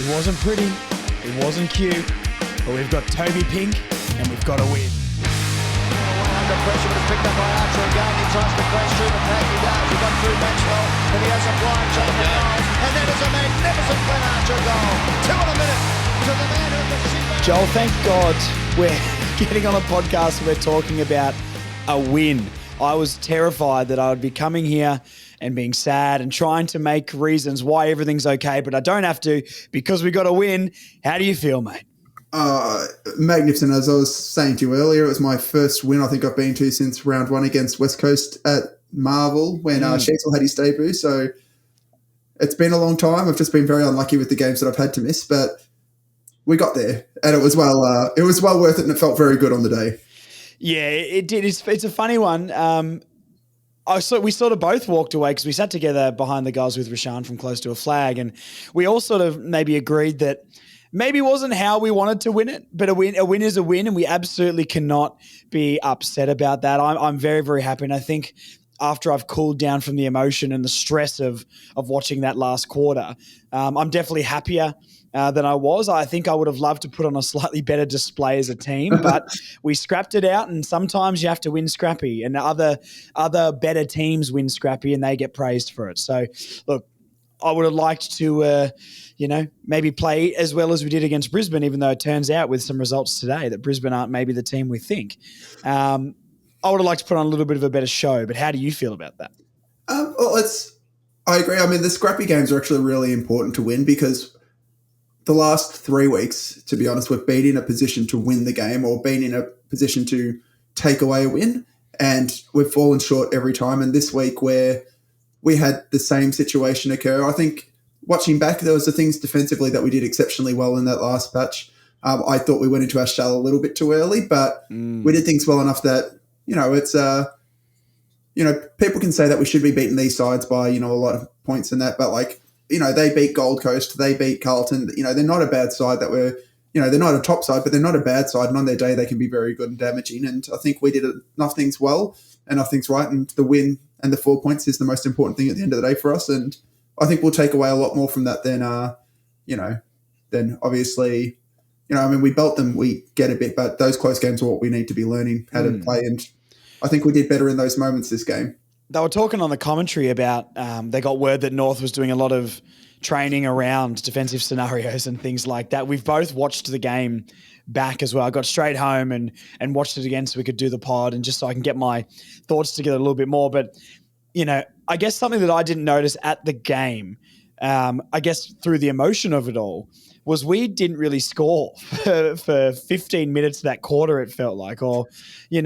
It wasn't pretty, it wasn't cute, but we've got Toby Pink and we've got a win. Under pressure, but it's picked up by Archer again. He tries to crash through the pack. He does. He got through Maxwell, but he has a flying shot at the goal. And then there's a magnificent Glenn Archer goal. 2 in a minute to the man who the shipper. Joel, thank God we're getting on a podcast and we're talking about a win. I was terrified that I would be coming here and being sad and trying to make reasons why everything's okay, but I don't have to because we got a win. How do you feel, mate? Magnificent. As I was saying to you earlier, it was my first win I think I've been to since round 1 against West Coast at Marvel when Sheezel had his debut. So it's been a long time. I've just been very unlucky with the games that I've had to miss, but we got there and it was well worth it and it felt very good on the day. Yeah, it did. It's a funny one. We sort of both walked away because we sat together behind the goals with Rashaan from Close to a Flag, and we all sort of maybe agreed that maybe it wasn't how we wanted to win it, but a win is a win, and we absolutely cannot be upset about that. I'm very, very happy, and I think after I've cooled down from the emotion and the stress of watching that last quarter, I'm definitely happier than I was. I think I would have loved to put on a slightly better display as a team, but we scrapped it out, and sometimes you have to win scrappy, and other better teams win scrappy, and they get praised for it. So, look, I would have liked to, maybe play as well as we did against Brisbane, even though it turns out with some results today that Brisbane aren't maybe the team we think. I would have liked to put on a little bit of a better show, but how do you feel about that? I agree. I mean, the scrappy games are actually really important to win because the last 3 weeks, to be honest, we've been in a position to win the game or been in a position to take away a win, and we've fallen short every time. And this week where we had the same situation occur, I think watching back, there was the things defensively that we did exceptionally well in that last patch. I thought we went into our shell a little bit too early, but we did things well enough that, it's people can say that we should be beating these sides by, a lot of points and that, but they beat Gold Coast, they beat Carlton. They're not a bad side that they're not a top side, but they're not a bad side. And on their day, they can be very good and damaging. And I think we did enough things well, enough things right. And the win and the 4 points is the most important thing at the end of the day for us. And I think we'll take away a lot more from that than obviously, we belt them, we get a bit, but those close games are what we need to be learning how to play. And I think we did better in those moments this game. They were talking on the commentary about they got word that North was doing a lot of training around defensive scenarios and things like that. We've both watched the game back as well. I got straight home and watched it again so we could do the pod and just so I can get my thoughts together a little bit more. But, I guess something that I didn't notice at the game, I guess through the emotion of it all, was we didn't really score for 15 minutes that quarter, it felt like. Or,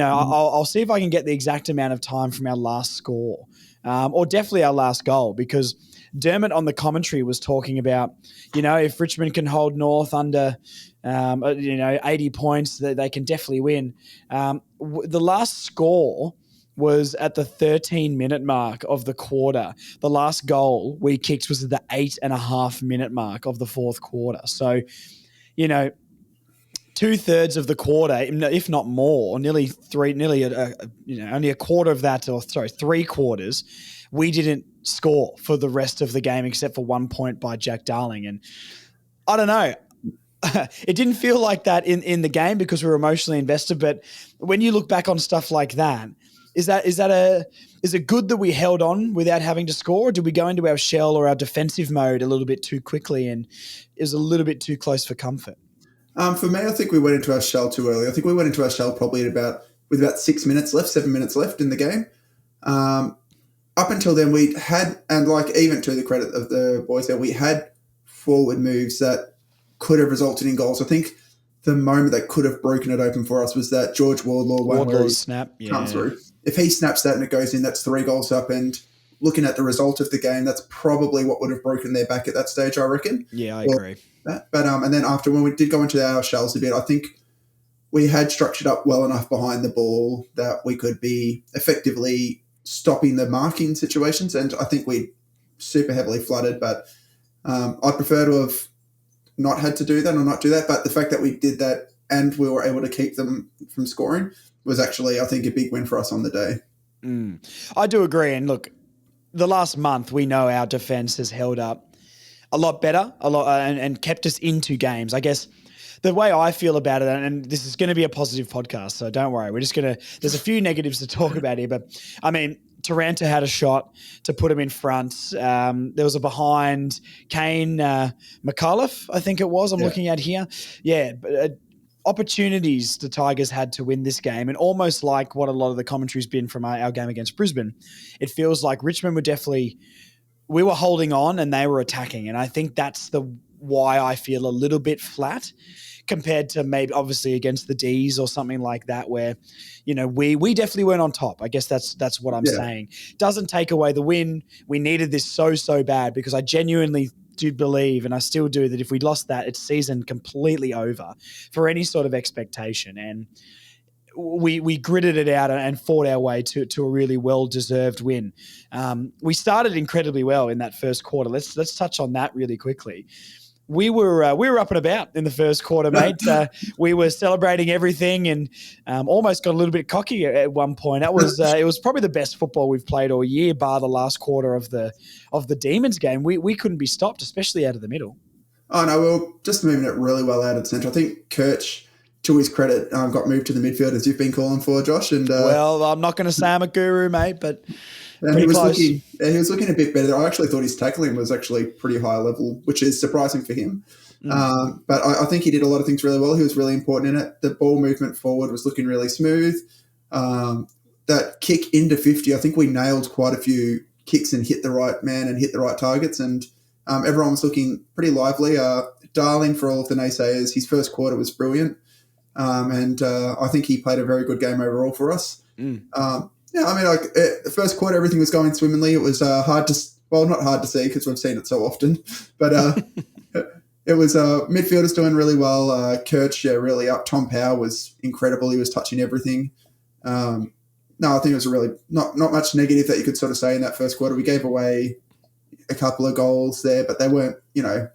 I'll see if I can get the exact amount of time from our last score or definitely our last goal, because Dermot on the commentary was talking about, if Richmond can hold North under, 80 points, they can definitely win. The last score was at the 13-minute mark of the quarter. The last goal we kicked was at the 8.5-minute mark of the fourth quarter. So, 2/3 of the quarter, if not more, only a quarter of that, 3 quarters, we didn't score for the rest of the game except for 1 point by Jack Darling. And I don't know. It didn't feel like that in the game because we were emotionally invested. But when you look back on stuff like that, is it good that we held on without having to score, or did we go into our shell or our defensive mode a little bit too quickly and is a little bit too close for comfort? For me, I think we went into our shell too early. I think we went into our shell probably with about 6 minutes left, 7 minutes left in the game. Up until then, we had, and even to the credit of the boys there, we had forward moves that could have resulted in goals. I think the moment that could have broken it open for us was that George Wardlaw one where he snap comes through. If he snaps that and it goes in, that's 3 goals up. And looking at the result of the game, that's probably what would have broken their back at that stage, I reckon. Yeah, I agree. But and then after, when we did go into our shells a bit, I think we had structured up well enough behind the ball that we could be effectively stopping the marking situations. And I think we super heavily flooded, but I prefer to have not had to do that or not do that. But the fact that we did that and we were able to keep them from scoring was actually, I think, a big win for us on the day. I do agree. And look, the last month, we know our defence has held up a lot better, and kept us into games. I guess the way I feel about it, and this is going to be a positive podcast, so don't worry. There's a few negatives to talk about here, but I mean, Taranto had a shot to put him in front. There was a behind Kane McAuliffe, I think it was. I'm looking at here. Yeah, but opportunities the Tigers had to win this game, and almost like what a lot of the commentary's been from our game against Brisbane, it feels like Richmond we were holding on and they were attacking, and I think that's why I feel a little bit flat compared to maybe obviously against the D's or something like that, where, we definitely weren't on top. I guess that's what I'm saying. Doesn't take away the win. We needed this so bad, because I genuinely do believe, and I still do, that if we lost that, it's season completely over for any sort of expectation. And we gritted it out and fought our way to a really well-deserved win. We started incredibly well in that first quarter. Let's touch on that really quickly. We were up and about in the first quarter, mate. We were celebrating everything and almost got a little bit cocky at one point. It was probably the best football we've played all year, bar the last quarter of the Demons game. We couldn't be stopped, especially out of the middle. Oh no, we were just moving it really well out of the centre. I think Kirch, to his credit, got moved to the midfield, as you've been calling for, Josh. And well, I'm not going to say I'm a guru, mate, but he was looking a bit better. I actually thought his tackling was actually pretty high level, which is surprising for him. But I think he did a lot of things really well. He was really important in it. The ball movement forward was looking really smooth. That kick into 50, I think we nailed quite a few kicks and hit the right man and hit the right targets. And everyone was looking pretty lively. Darling, for all of the naysayers, his first quarter was brilliant. And I think he played a very good game overall for us. The first quarter, everything was going swimmingly. It was not hard to see because we've seen it so often. But it was midfielders doing really well. Kirch, really up. Tom Power was incredible. He was touching everything. I think it was really not much negative that you could sort of say in that first quarter. We gave away a couple of goals there, but they weren't, they're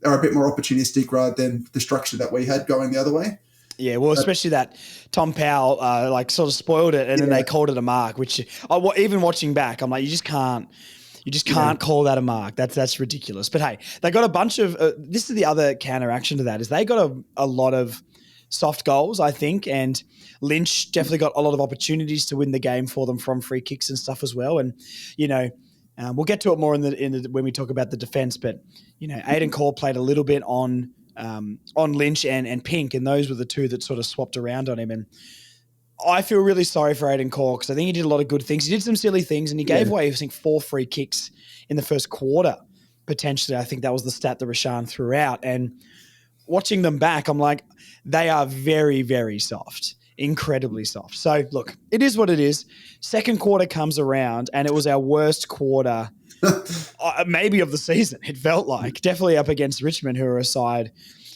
a bit more opportunistic rather than the structure that we had going the other way. Yeah, well, especially that Tom Powell sort of spoiled it, and then they called it a mark. Which even watching back, I'm like, you just can't call that a mark. That's ridiculous. But hey, they got a bunch of. This is the other counteraction to that, is they got a lot of soft goals, I think, and Lynch definitely got a lot of opportunities to win the game for them from free kicks and stuff as well. And we'll get to it more in the when we talk about the defense. But Aiden Cole played a little bit on Lynch and Pink, and those were the two that sort of swapped around on him. And I feel really sorry for Aiden Cole, because I think he did a lot of good things. He did some silly things, and he gave away, I think, 4 free kicks in the first quarter, potentially. I think that was the stat that Rashaan threw out. And watching them back, I'm like, they are very, very soft, incredibly soft. So, look, it is what it is. Second quarter comes around, and it was our worst quarter maybe of the season, it felt like. Definitely up against Richmond, who are a side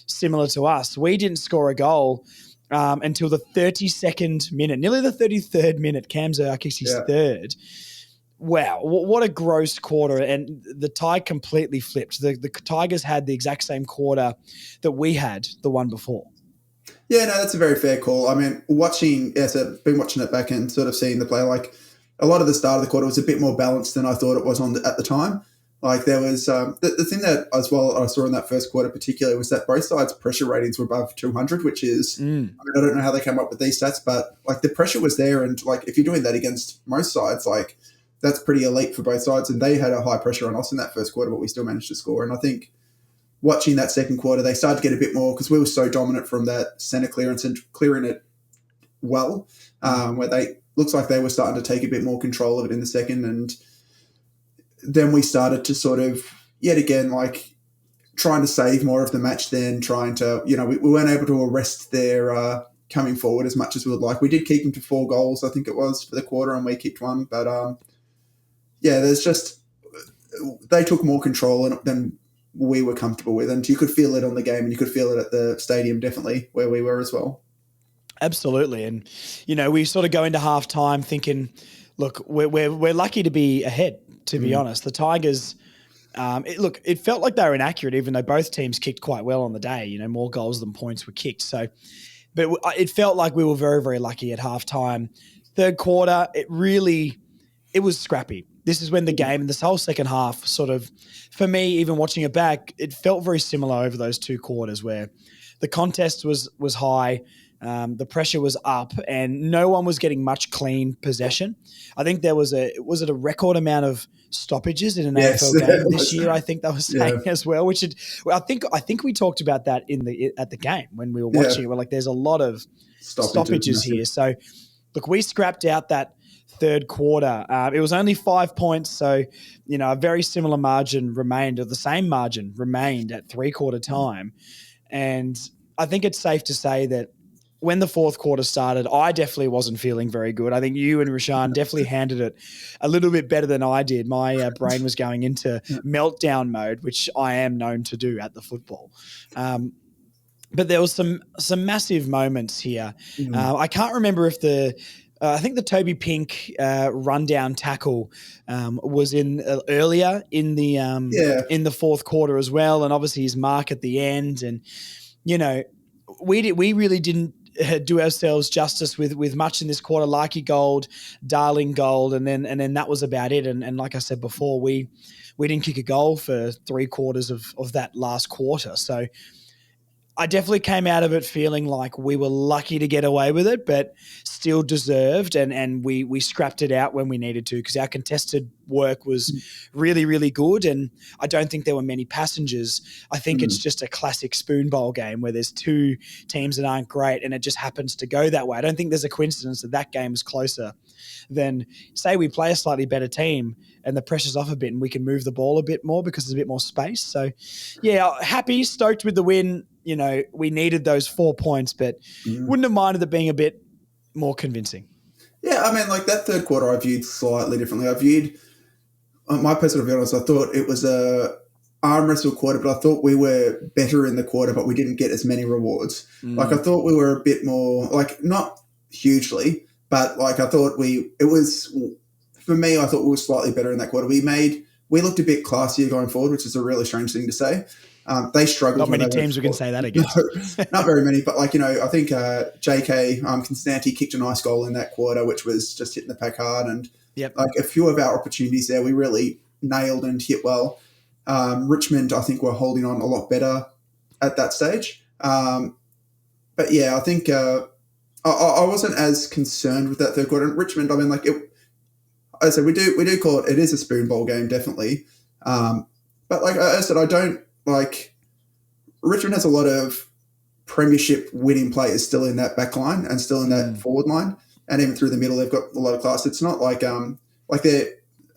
similar to us. We didn't score a goal until the 32nd minute, nearly the 33rd minute. Cam Zerr kicks his third. Wow, what a gross quarter. And the tide completely flipped. The Tigers had the exact same quarter that we had the one before. Yeah, no, that's a very fair call. I mean, been watching it back and sort of seeing the play, like, a lot of the start of the quarter was a bit more balanced than I thought it was at the time. Like, there was the thing that as well I saw in that first quarter particularly was that both sides' pressure ratings were above 200, which is, I don't know how they came up with these stats, but like the pressure was there. And like, if you're doing that against most sides, like that's pretty elite for both sides. And they had a high pressure on us in that first quarter, but we still managed to score. And I think watching that second quarter, they started to get a bit more, because we were so dominant from that centre clearance and clearing it well, where looks like they were starting to take a bit more control of it in the second. And then we started to sort of, yet again, like trying to save more of the match then, trying to, we weren't able to arrest their coming forward as much as we would like. We did keep them to 4 goals, I think it was, for the quarter, and we kicked 1. But, there's just, they took more control than we were comfortable with. And you could feel it on the game, and you could feel it at the stadium, definitely, where we were as well. Absolutely. And, we sort of go into halftime thinking, look, we're lucky to be ahead, to be honest. The Tigers, it felt like they were inaccurate, even though both teams kicked quite well on the day. More goals than points were kicked. So, but it felt like we were very, very lucky at halftime. Third quarter, it was scrappy. this is when the game and this whole second half sort of, for me, even watching it back, it felt very similar over those 2 quarters where the contest was high, the pressure was up, and no one was getting much clean possession. I think there was a record amount of stoppages in an AFL game this year. I think they were saying as well, which I think we talked about that at the game when we were watching it. We're like, there's a lot of stoppages here. So look, we scrapped out that third quarter. It was only 5 points, so a very similar margin remained, or the same margin remained at 3-quarter time. And I think it's safe to say that when the fourth quarter started, I definitely wasn't feeling very good. I think you and Rashaan definitely handled it a little bit better than I did. My brain was going into meltdown mode, which I am known to do at the football. But there was some massive moments here. I can't remember if I think the Toby Pink rundown tackle was earlier in the fourth quarter as well, and obviously his mark at the end. And we really didn't do ourselves justice with much in this quarter. Larky gold, Darling gold, and then that was about it. And like I said before, we didn't kick a goal for 3/4 of that last quarter. So I definitely came out of it feeling like we were lucky to get away with it, but still deserved, and we scrapped it out when we needed to because our contested work was really, really good, and I don't think there were many passengers. I think it's just a classic spoon bowl game where there's 2 teams that aren't great, and it just happens to go that way. I don't think there's a coincidence that game is closer than, say, we play a slightly better team and the pressure's off a bit and we can move the ball a bit more because there's a bit more space. So, happy, stoked with the win. We needed those 4 points, but wouldn't have minded it being a bit more convincing. Yeah, I mean, like that third quarter I viewed slightly differently. I viewed, my personal view, I thought it was a arm wrestle quarter, but I thought we were better in the quarter, but we didn't get as many rewards. Like I thought we were a bit more, like not hugely, but like I thought for me, I thought we were slightly better in that quarter. We looked a bit classier going forward, which is a really strange thing to say. They struggled. Not many teams we can say that against. No, not very many. But I think JK Constanti kicked a nice goal in that quarter, which was just hitting the pack hard. And like a few of our opportunities there, we really nailed and hit well. Richmond, I think, were holding on a lot better at that stage. But yeah, I think I wasn't as concerned with that third quarter. And Richmond, I mean, like I said, we do call it is a spoon bowl game, definitely. But like I said, I don't. Like, Richmond has a lot of premiership winning players still in that back line and still in that forward line, and even through the middle, they've got a lot of class. It's not like they're,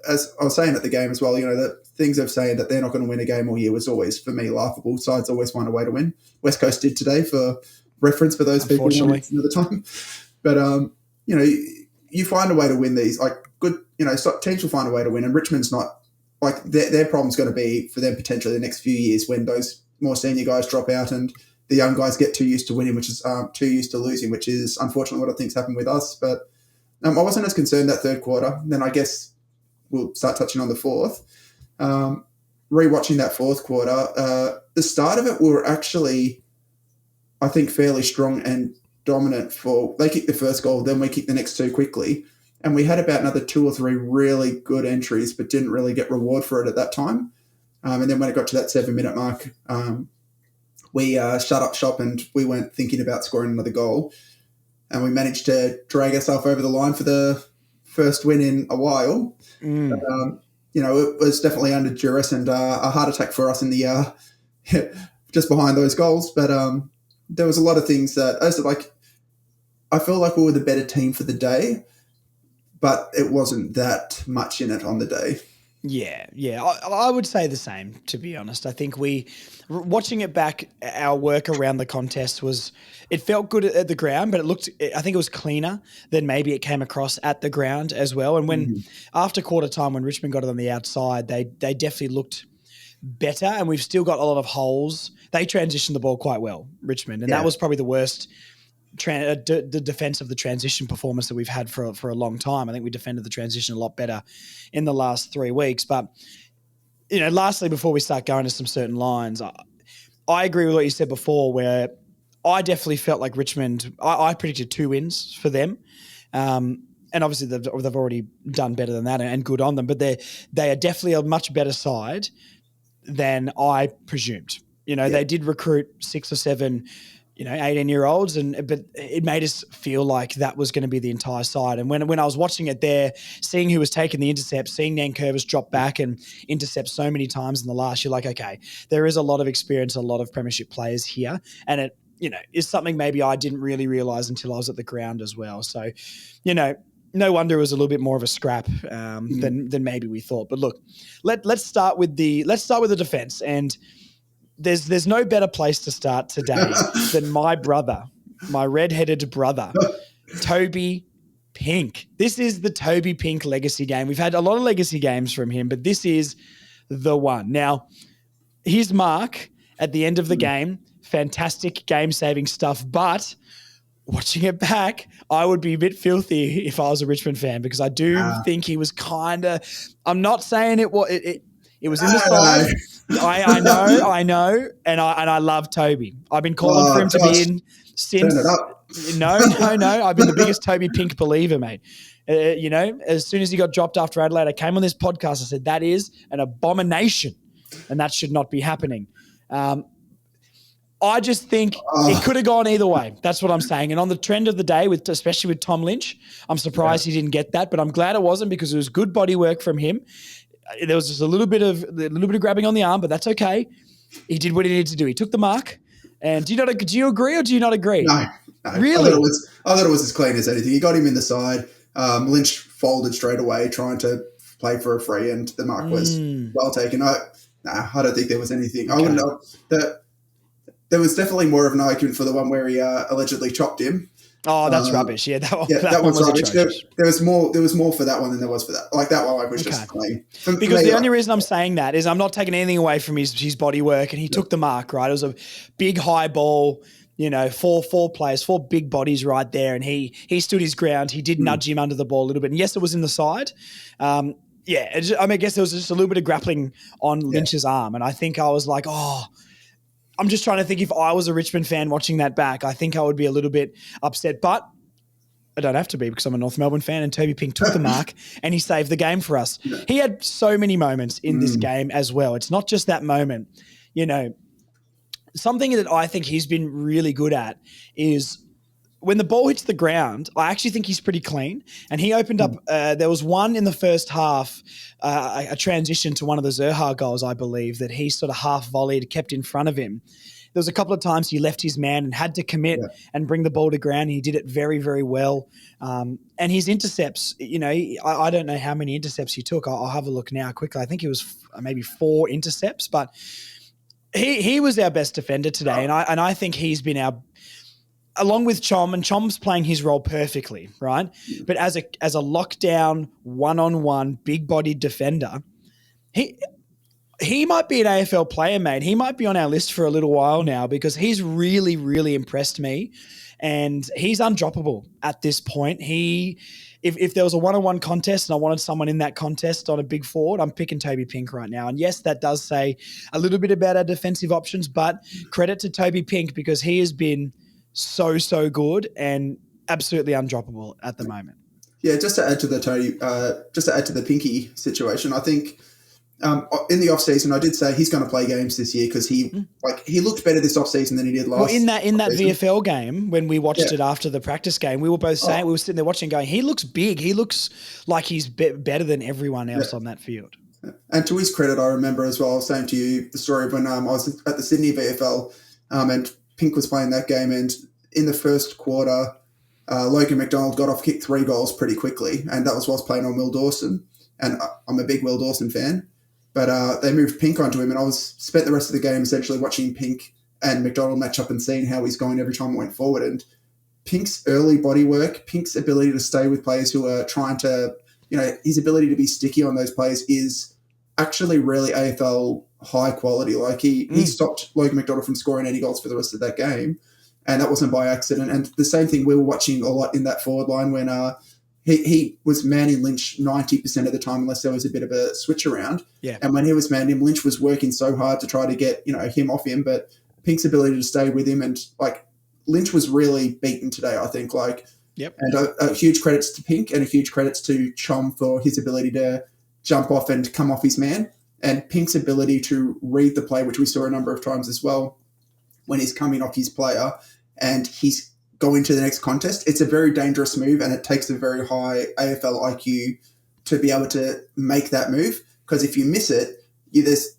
as I was saying at the game as well, the things of saying that they're not going to win a game all year was always, for me, laughable. Sides always find a way to win. West Coast did today, for reference, for those people who want another time. But you find a way to win these. Like good, teams will find a way to win, and Richmond's not. Like their problem's going to be for them potentially the next few years when those more senior guys drop out and the young guys get too used to winning, which is too used to losing, which is unfortunately what I think's happened with us. But I wasn't as concerned that third quarter. Then I guess we'll start touching on the fourth. Rewatching that fourth quarter, the start of it we were actually, I think, fairly strong and dominant. They kicked the first goal, then we kicked the next 2 quickly. And we had about another 2 or 3 really good entries, but didn't really get reward for it at that time. And then when it got to that 7-minute mark, we shut up shop and we weren't thinking about scoring another goal. And we managed to drag ourselves over the line for the first win in a while. But, it was definitely under duress and a heart attack for us in the just behind those goals. But there was a lot of things that I feel like we were the better team for the day, but it wasn't that much in it on the day. Yeah. I would say the same, to be honest. I think watching it back, our work around the contest it felt good at the ground, but I think it was cleaner than maybe it came across at the ground as well. And when, after quarter time, when Richmond got it on the outside, they definitely looked better, and we've still got a lot of holes. They transitioned the ball quite well, Richmond, and that was probably the worst the defense of the transition performance that we've had for a long time. I think we defended the transition a lot better in the last 3 weeks. But, lastly, before we start going to some certain lines, I agree with what you said before, where I definitely felt like Richmond, I predicted 2 wins for them. and obviously they've already done better than that, and good on them. But they are definitely a much better side than I presumed. They did recruit 6 or 7, 18-year-olds, but it made us feel like that was going to be the entire side. And when I was watching it there, seeing who was taking the intercepts, seeing Nankervis drop back and intercept so many times in the last, you're like, okay, there is a lot of experience, a lot of premiership players here, and it is something maybe I didn't really realise until I was at the ground as well. So, no wonder it was a little bit more of a scrap than maybe we thought. But look, let's start with the defence, and there's no better place to start today than my brother, my red-headed brother, Toby Pink. This is the Toby Pink legacy game. We've had a lot of legacy games from him, but this is the one. Now, his mark at the end of the game, fantastic game-saving stuff, but watching it back, I would be a bit filthy if I was a Richmond fan, because I do think he was kind of – I'm not saying it was it was in the side. I know, and I love Toby. I've been calling for him to be in since. Turn it up. No. I've been the biggest Toby Pink believer, mate. As soon as he got dropped after Adelaide, I came on this podcast. I said that is an abomination, and that should not be happening. I just think it could have gone either way. That's what I'm saying. And on the trend of the day, especially with Tom Lynch, I'm surprised he didn't get that, but I'm glad it wasn't, because it was good body work from him. There was just a little bit of grabbing on the arm, but that's okay. He did what he needed to do. He took the mark. And do you agree or do you not agree? No. Really? I thought it was as clean as anything. He got him in the side. Lynch folded straight away, trying to play for a free, and the mark was well taken. I don't think there was anything. Okay. I wouldn't know that. There was definitely more of an argument for the one where he allegedly chopped him. Oh, that's rubbish. Yeah, that was rubbish. Atrocious. There was more for that one than there was for that. Like that one, was just clean. Because the only reason I'm saying that is I'm not taking anything away from his body work, and he took the mark, right? It was a big high ball, four players, 4 big bodies right there, and he stood his ground. He did nudge him under the ball a little bit, and yes, it was in the side. I guess there was just a little bit of grappling on Lynch's arm, and I think I was like, I'm just trying to think, if I was a Richmond fan watching that back, I think I would be a little bit upset. But I don't have to be, because I'm a North Melbourne fan, and Toby Pink took the mark and he saved the game for us. Yeah. He had so many moments in this game as well. It's not just that moment. Something that I think he's been really good at is when the ball hits the ground, I actually think he's pretty clean. And he opened up, there was one in the first half, a transition to one of the Zerha goals, I believe, that he sort of half volleyed, kept in front of him. There was a couple of times he left his man and had to commit and bring the ball to ground. He did it very, very well. And his intercepts, I don't know how many intercepts he took. I'll have a look now quickly. I think it was maybe 4 intercepts, but he was our best defender today. And I think he's been along with Chom, and Chom's playing his role perfectly, right? But as a lockdown, one-on-one, big-bodied defender, he might be an AFL player, mate. He might be on our list for a little while now, because he's really, really impressed me, and he's undroppable at this point. If there was a one-on-one contest and I wanted someone in that contest on a big forward, I'm picking Toby Pink right now. And yes, that does say a little bit about our defensive options, but credit to Toby Pink, because he has been so good and absolutely undroppable at the moment. Yeah, just to add to the Pinky situation, I think in the off season I did say he's going to play games this year, because he looked better this off season than he did last. Well, in that VFL game, when we watched it after the practice game, we were both saying, we were sitting there watching, going, he looks big. He looks like he's better than everyone else on that field. And to his credit, I remember as well, I was saying to you the story of when I was at the Sydney VFL, and Pink was playing that game, and in the first quarter, Logan McDonald got off kick 3 goals pretty quickly, and that was whilst playing on Will Dawson. And I'm a big Will Dawson fan, but they moved Pink onto him, and I spent the rest of the game essentially watching Pink and McDonald match up and seeing how he's going every time I went forward. And Pink's early body work, Pink's ability to stay with players who are trying to, his ability to be sticky on those players is actually really AFL high quality. Like he stopped Logan McDonald from scoring any goals for the rest of that game, and that wasn't by accident. And the same thing we were watching a lot in that forward line when he was manning Lynch 90% of the time, unless there was a bit of a switch around. Yeah. And when he was manning him, Lynch was working so hard to try to get him off him, but Pink's ability to stay with him, and Lynch was really beaten today. I think Yep. And a huge credits to Pink and a huge credits to Chom for his ability to jump off and come off his man, and Pink's ability to read the play, which we saw a number of times as well when he's coming off his player and he's going to the next contest. It's a very dangerous move, and it takes a very high AFL IQ to be able to make that move, because if you miss it,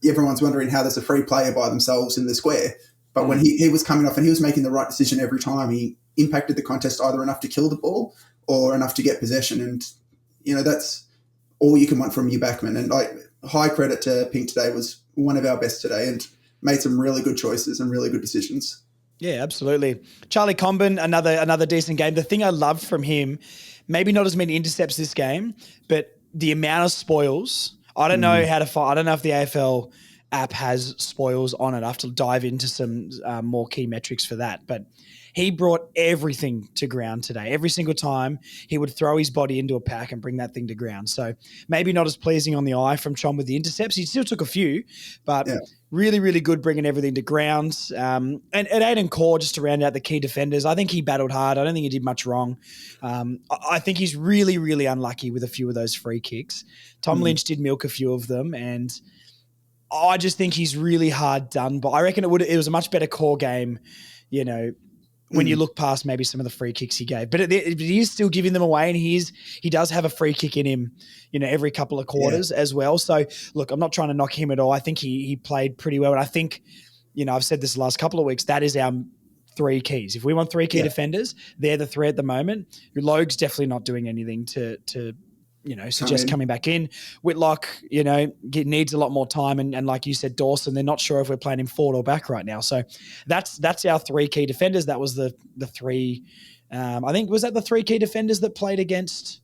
everyone's wondering how there's a free player by themselves in the square. But when he was coming off and he was making the right decision every time, he impacted the contest either enough to kill the ball or enough to get possession. And, that's all you can want from your backman. And high credit to Pink today, was one of our best today and made some really good choices and really good decisions. Yeah, absolutely. Charlie Comben, another decent game. The thing I loved from him, maybe not as many intercepts this game, but the amount of spoils. I don't know how to find. I don't know if the AFL app has spoils on it. I have to dive into some more key metrics for that. But he brought everything to ground today. Every single time he would throw his body into a pack and bring that thing to ground. So maybe not as pleasing on the eye from Chom with the intercepts. He still took a few, but really, really good bringing everything to ground. And Aiden Core, just to round out the key defenders, I think he battled hard. I don't think he did much wrong. I think he's really, really unlucky with a few of those free kicks. Tom Lynch did milk a few of them, and I just think he's really hard done. But I reckon it was a much better Core game, when you look past maybe some of the free kicks he gave. But he is still giving them away, and he does have a free kick in him, every couple of quarters as well. So, look, I'm not trying to knock him at all. I think he played pretty well. And I think, I've said this the last couple of weeks, that is our three keys. If we want three key defenders, they're the three at the moment. Logue's definitely not doing anything to suggest coming back in. Whitlock, needs a lot more time. And like you said, Dawson, they're not sure if we're playing him forward or back right now. So that's our three key defenders. That was the three. I think, was that the three key defenders that played against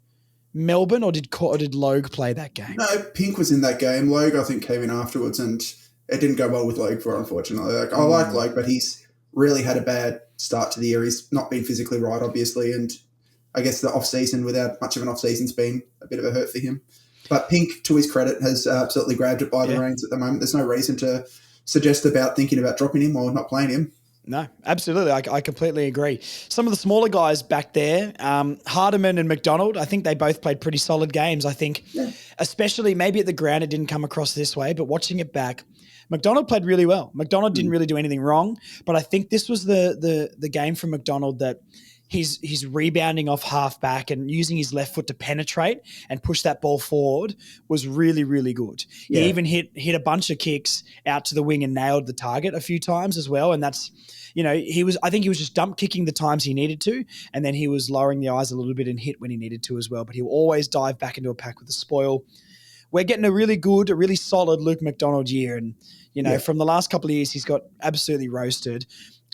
Melbourne, or did Logue play that game? No, Pink was in that game. Logue, I think, came in afterwards, and it didn't go well with Logue unfortunately. I like Logue, but he's really had a bad start to the year. He's not been physically right, obviously, and I guess the off-season, without much of an off-season's been a bit of a hurt for him. But Pink, to his credit, has absolutely grabbed it by the reins at the moment. There's no reason to suggest about thinking about dropping him or not playing him. No, absolutely. I completely agree. Some of the smaller guys back there, Hardiman and McDonald, I think they both played pretty solid games. I think, especially maybe at the ground, it didn't come across this way, but watching it back, McDonald played really well. McDonald didn't really do anything wrong, but I think this was the game from McDonald that he's rebounding off half back and using his left foot to penetrate and push that ball forward was really, really good. Yeah. He even hit a bunch of kicks out to the wing and nailed the target a few times as well. And that's, I think he was just dump kicking the times he needed to, and then he was lowering the eyes a little bit and hit when he needed to as well. But he'll always dive back into a pack with a spoil. We're getting a really solid Luke McDonald year. And, from the last couple of years, he's got absolutely roasted.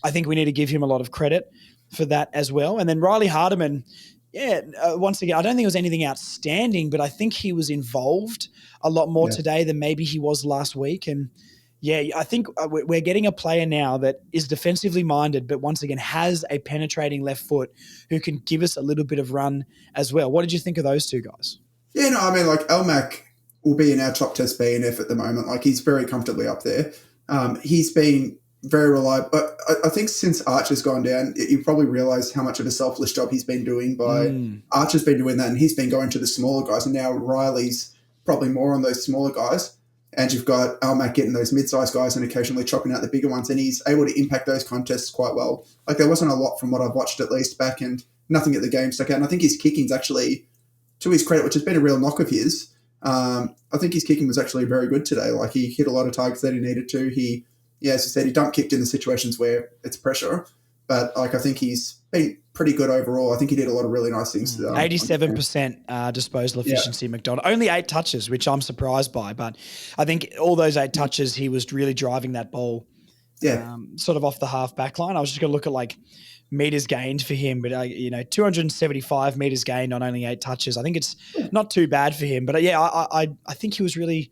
I think we need to give him a lot of credit for that as well. And then Riley Hardiman, once again, I don't think it was anything outstanding, but I think he was involved a lot more today than maybe he was last week. And I think we're getting a player now that is defensively minded, but once again has a penetrating left foot who can give us a little bit of run as well. What did you think of those two guys? Yeah, no, I mean, Elmac will be in our top test B&F at the moment. He's very comfortably up there. He's been very reliable. But I think since Archer's gone down, you probably realise how much of a selfless job he's been doing Archer's been doing that, and he's been going to the smaller guys, and now Riley's probably more on those smaller guys. And you've got Almac getting those mid-sized guys and occasionally chopping out the bigger ones, and he's able to impact those contests quite well. There wasn't a lot from what I've watched at least back, and nothing at the game stuck out. And I think his kicking's actually, to his credit, which has been a real knock of his, I think his kicking was actually very good today. He hit a lot of targets that he needed to. He, as I said, he dump kicked in the situations where it's pressure. But I think he's been pretty good overall. I think he did a lot of really nice things. 87% disposal efficiency, McDonald. Only 8 touches, which I'm surprised by. But I think all those 8 touches, he was really driving that ball sort of off the half back line. I was just going to look at meters gained for him, but 275 meters gained on only 8 touches. I think it's not too bad for him. But I think he was really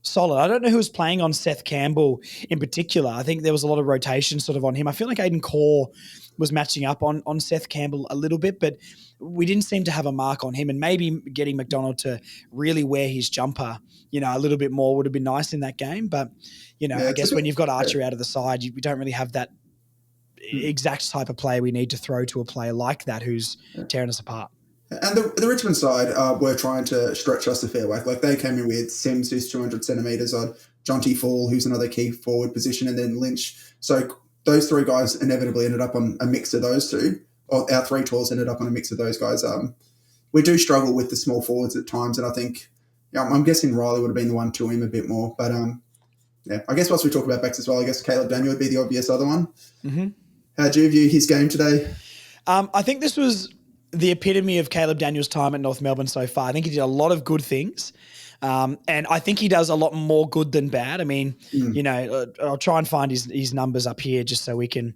solid. I don't know who was playing on Seth Campbell in particular. I think there was a lot of rotation sort of on him. I feel like Aiden Core was matching up on Seth Campbell a little bit, but we didn't seem to have a mark on him. And maybe getting McDonald to really wear his jumper, a little bit more would have been nice in that game. But, I guess when you've got Archer out of the side, we don't really have that exact type of player we need to throw to a player like that who's tearing us apart. And the Richmond side were trying to stretch us a fair way. Like they came in with Sims, who's 200 centimetres odd, Jonty Fall, who's another key forward position, and then Lynch. So those three guys inevitably ended up on a mix of those two. Or our three tours ended up on a mix of those guys. We do struggle with the small forwards at times, and I think I'm guessing Riley would have been the one to him a bit more. But I guess once we talk about backs as well, I guess Caleb Daniel would be the obvious other one. Mm-hmm. How do you view his game today? I think this was the epitome of Caleb Daniel's time at North Melbourne so far. I think he did a lot of good things. And I think he does a lot more good than bad. I mean, I'll try and find his numbers up here just so we can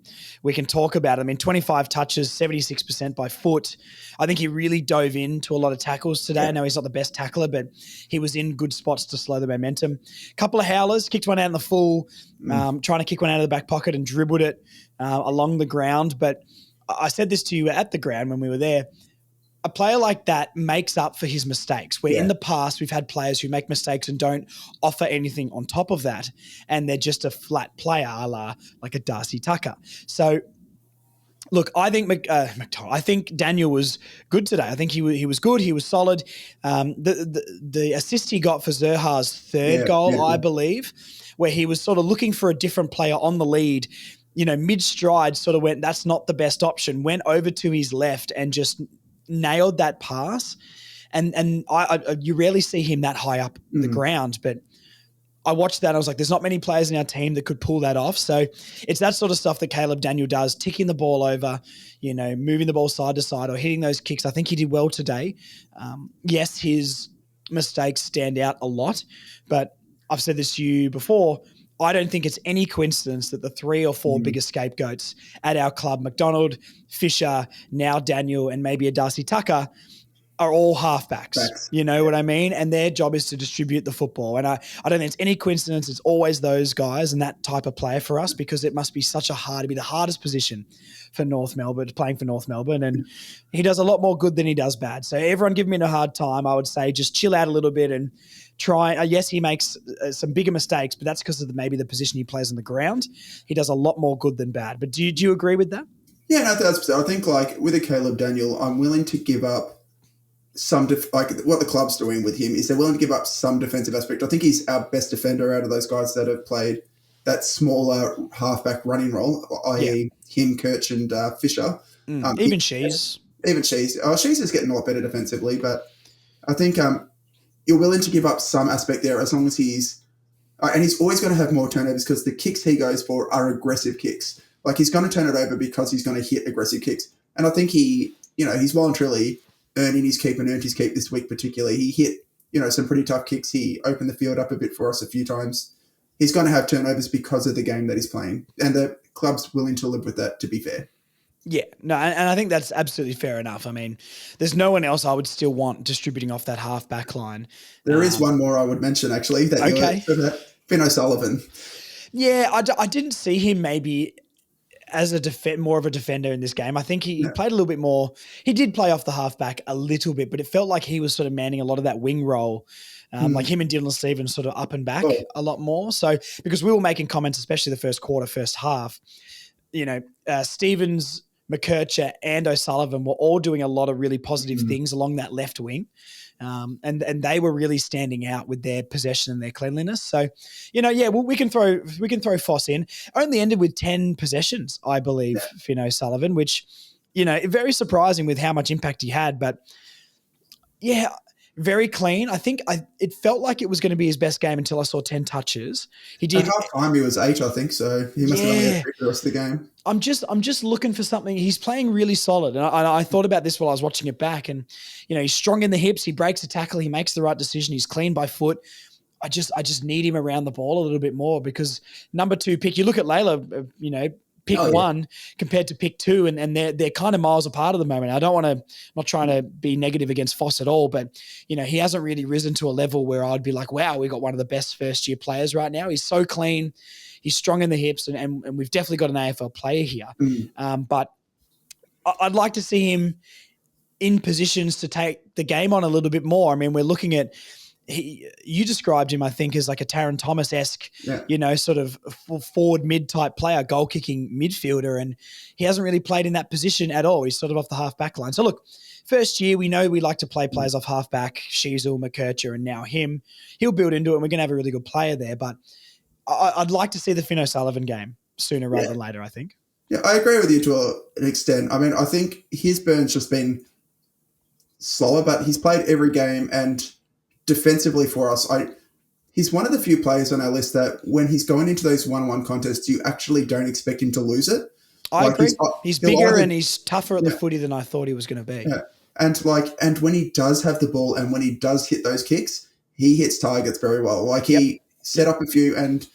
talk about it. I mean, 25 touches, 76% by foot. I think he really dove into a lot of tackles today. I know he's not the best tackler, but he was in good spots to slow the momentum. Couple of howlers, kicked one out in the full, trying to kick one out of the back pocket and dribbled it along the ground. But I said this to you at the ground when we were there. A player like that makes up for his mistakes, where in the past we've had players who make mistakes and don't offer anything on top of that, and they're just a flat player, a la like a Darcy Tucker. So, look, I think I think Daniel was good today. I think he was good. He was solid. The assist he got for Zerha's third goal, I believe, where he was sort of looking for a different player on the lead, mid-stride, sort of went, that's not the best option, went over to his left and just nailed that pass, and you rarely see him that high up the ground, but I watched that and I was like, there's not many players in our team that could pull that off. So it's that sort of stuff that Caleb Daniel does, ticking the ball over, moving the ball side to side or hitting those kicks. I think he did well today. Yes, his mistakes stand out a lot, but I've said this to you before, I don't think it's any coincidence that the 3 or 4 biggest scapegoats at our club, McDonald, Fisher, now Daniel, and maybe a Darcy Tucker, are all halfbacks. You know what I mean? And their job is to distribute the football. And I don't think it's any coincidence. It's always those guys and that type of player for us, because it must be it'd be the hardest position for North Melbourne, playing for North Melbourne. And he does a lot more good than he does bad. So everyone giving me a hard time, I would say just chill out a little bit and try. Yes, he makes some bigger mistakes, but that's because of maybe the position he plays on the ground. He does a lot more good than bad. But do you agree with that? Yeah, no, I think like with a Caleb Daniel, I'm willing to give up some what the club's doing with him is they're willing to give up some defensive aspect. I think he's our best defender out of those guys that have played that smaller halfback running role, i.e. him, Kirch and Fisher. Even Shees. Shees is getting a lot better defensively, but I think you're willing to give up some aspect there as long as he's and he's always going to have more turnovers because the kicks he goes for are aggressive kicks. Like he's going to turn it over because he's going to hit aggressive kicks. And I think he's voluntarily earning his keep and earned his keep this week particularly. He hit, some pretty tough kicks. He opened the field up a bit for us a few times. He's going to have turnovers because of the game that he's playing. And the club's willing to live with that, to be fair. Yeah, no, and I think that's absolutely fair enough. I mean, there's no one else I would still want distributing off that half-back line. There is one more I would mention, actually. Finn O'Sullivan. Yeah, I didn't see him maybe as more of a defender in this game. I think he played a little bit more. He did play off the halfback a little bit, but it felt like he was sort of manning a lot of that wing role. Like him and Dylan Stevens sort of up and back a lot more. So because we were making comments, especially the first quarter, first half, Stevens, McKercher and O'Sullivan were all doing a lot of really positive things along that left wing. And they were really standing out with their possession and their cleanliness. So, we can throw Foss in. Only ended with 10 possessions, I believe, Finn O'Sullivan, which, very surprising with how much impact he had. But yeah, very clean. I think it felt like it was going to be his best game until I saw 10 touches. He did. At half time he was 8, I think. So he must have only had 3 for the rest of the game. I'm just looking for something. He's playing really solid. And I thought about this while I was watching it back. And, he's strong in the hips. He breaks a tackle. He makes the right decision. He's clean by foot. I just need him around the ball a little bit more because number 2 pick, you look at Layla, pick 1 compared to pick 2, and they're kind of miles apart at the moment. I'm not trying to be negative against Foss at all, but he hasn't really risen to a level where I'd be like, wow, we got one of the best first year players right now. He's so clean, he's strong in the hips, and we've definitely got an AFL player here. But I'd like to see him in positions to take the game on a little bit more. I mean, we're looking at you described him, I think, as like a Taron Thomas-esque, sort of forward mid-type player, goal-kicking midfielder, and he hasn't really played in that position at all. He's sort of off the half-back line. So look, first year, we know we like to play players off half-back, Sheasel, McKercher, and now him. He'll build into it, and we're going to have a really good player there, but I'd like to see the Finn O'Sullivan game sooner rather than later, I think. Yeah, I agree with you to an extent. I mean, I think his burn's just been slower, but he's played every game, and defensively for us, he's one of the few players on our list that when he's going into those one-on-one contests, you actually don't expect him to lose it. I agree. He's bigger and he's tougher at the footy than I thought he was going to be. Yeah. And when he does have the ball and when he does hit those kicks, he hits targets very well. Like he set up a few, and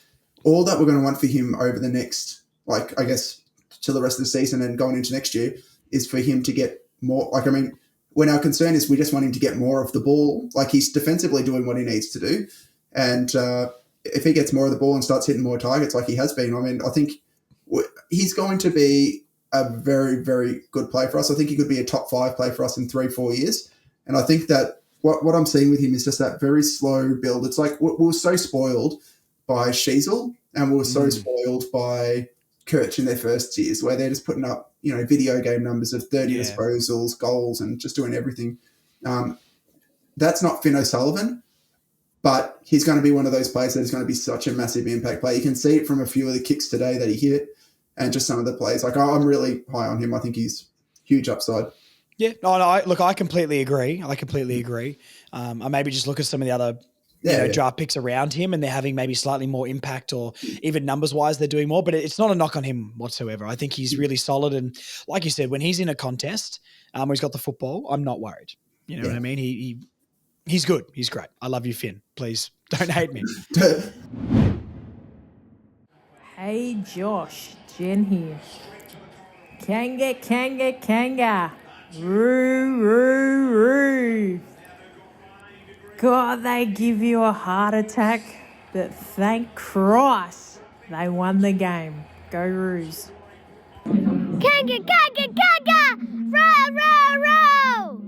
all that we're going to want for him over the next, like, I guess, till the rest of the season and going into next year is for him to get more. Like, I mean, when our concern is we just want him to get more of the ball, like he's defensively doing what he needs to do. And if he gets more of the ball and starts hitting more targets like he has been, I mean, I think he's going to be a very, very good player for us. I think he could be a top 5 player for us in 3-4 years. And I think that what I'm seeing with him is just that very slow build. It's like we were so spoiled by Sheasel and we were so spoiled by Kirch in their first years, where they're just putting up, video game numbers of 30 disposals, goals, and just doing everything. That's not Finn O'Sullivan, but he's going to be one of those players that is going to be such a massive impact player. You can see it from a few of the kicks today that he hit and just some of the plays. Like, I'm really high on him. I think he's huge upside. Yeah, no, I completely agree. I maybe just look at some of the other draft picks around him and they're having maybe slightly more impact, or even numbers-wise they're doing more, but it's not a knock on him whatsoever. I think he's really solid, and like you said, when he's in a contest where he's got the football, I'm not worried. You know what I mean? He's good. He's great. I love you, Finn. Please don't hate me. Hey, Josh. Jen here. Kanga. Roo. God, they give you a heart attack, but thank Christ they won the game. Go Roos. Kanga! Row!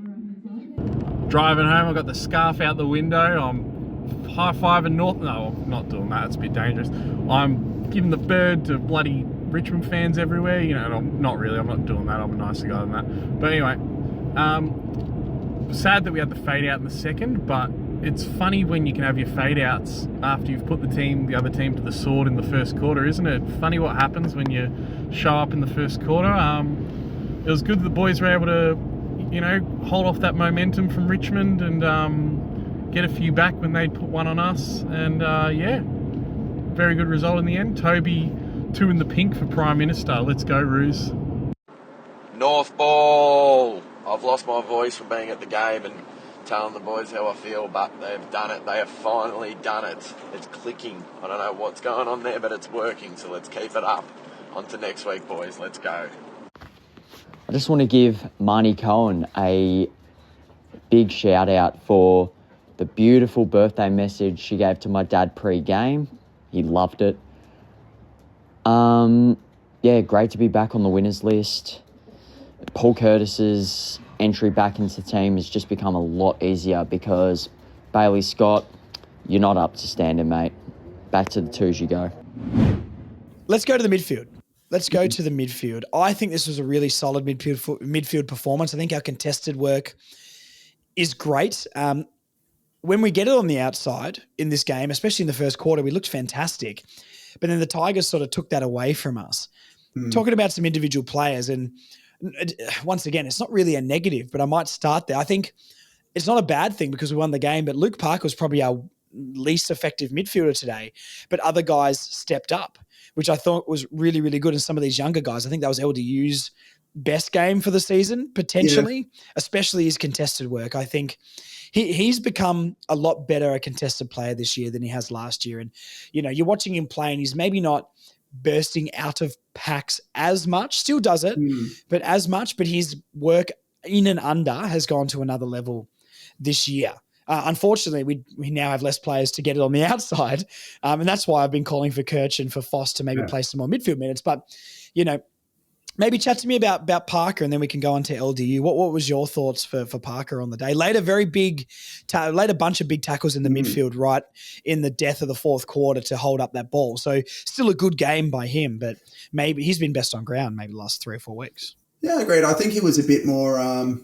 Driving home, I've got the scarf out the window. I'm high-fiving North. No, I'm not doing that. It's a bit dangerous. I'm giving the bird to bloody Richmond fans everywhere. I'm not really. I'm not doing that. I'm a nicer guy than that. But anyway, sad that we had the fade out in the second, but it's funny when you can have your fade outs after you've put the other team to the sword in the first quarter, isn't it? Funny what happens when you show up in the first quarter. It was good that the boys were able to, hold off that momentum from Richmond and get a few back when they'd put one on us. And very good result in the end. Toby 2 in the pink for Prime Minister. Let's go, Roos. North ball. I've lost my voice from being at the game and telling the boys how I feel, but they've done it. They have finally done it. It's clicking. I don't know what's going on there, but it's working, so let's keep it up. On to next week, boys. Let's go. I just want to give Marnie Cohen a big shout out for the beautiful birthday message she gave to my dad pre-game. He loved it. Great to be back on the winners list. Paul Curtis's entry back into the team has just become a lot easier because Bailey Scott, you're not up to standard, mate. Back to the twos you go. Let's go to the midfield. I think this was a really solid midfield performance. I think our contested work is great. When we get it on the outside in this game, especially in the first quarter, we looked fantastic. But then the Tigers sort of took that away from us. Talking about some individual players, and once again, it's not really a negative, but I might start there. I think it's not a bad thing because we won the game, but Luke Parker was probably our least effective midfielder today, but other guys stepped up, which I thought was really, really good. And some of these younger guys, I think that was LDU's best game for the season, potentially, especially his contested work. I think he's become a lot better a contested player this year than he has last year. And, you're watching him play and he's maybe not bursting out of packs as much, still does it, but his work in and under has gone to another level this year. Unfortunately, we now have less players to get it on the outside, and that's why I've been calling for Kirch and for Foss to maybe play some more midfield minutes. But, Maybe chat to me about Parker, and then we can go on to LDU. What was your thoughts for Parker on the day? Laid a bunch of big tackles in the midfield right in the death of the fourth quarter to hold up that ball. So still a good game by him, but maybe he's been best on ground maybe the last 3 or 4 weeks. Yeah, agreed. I think he was a bit more. I mean,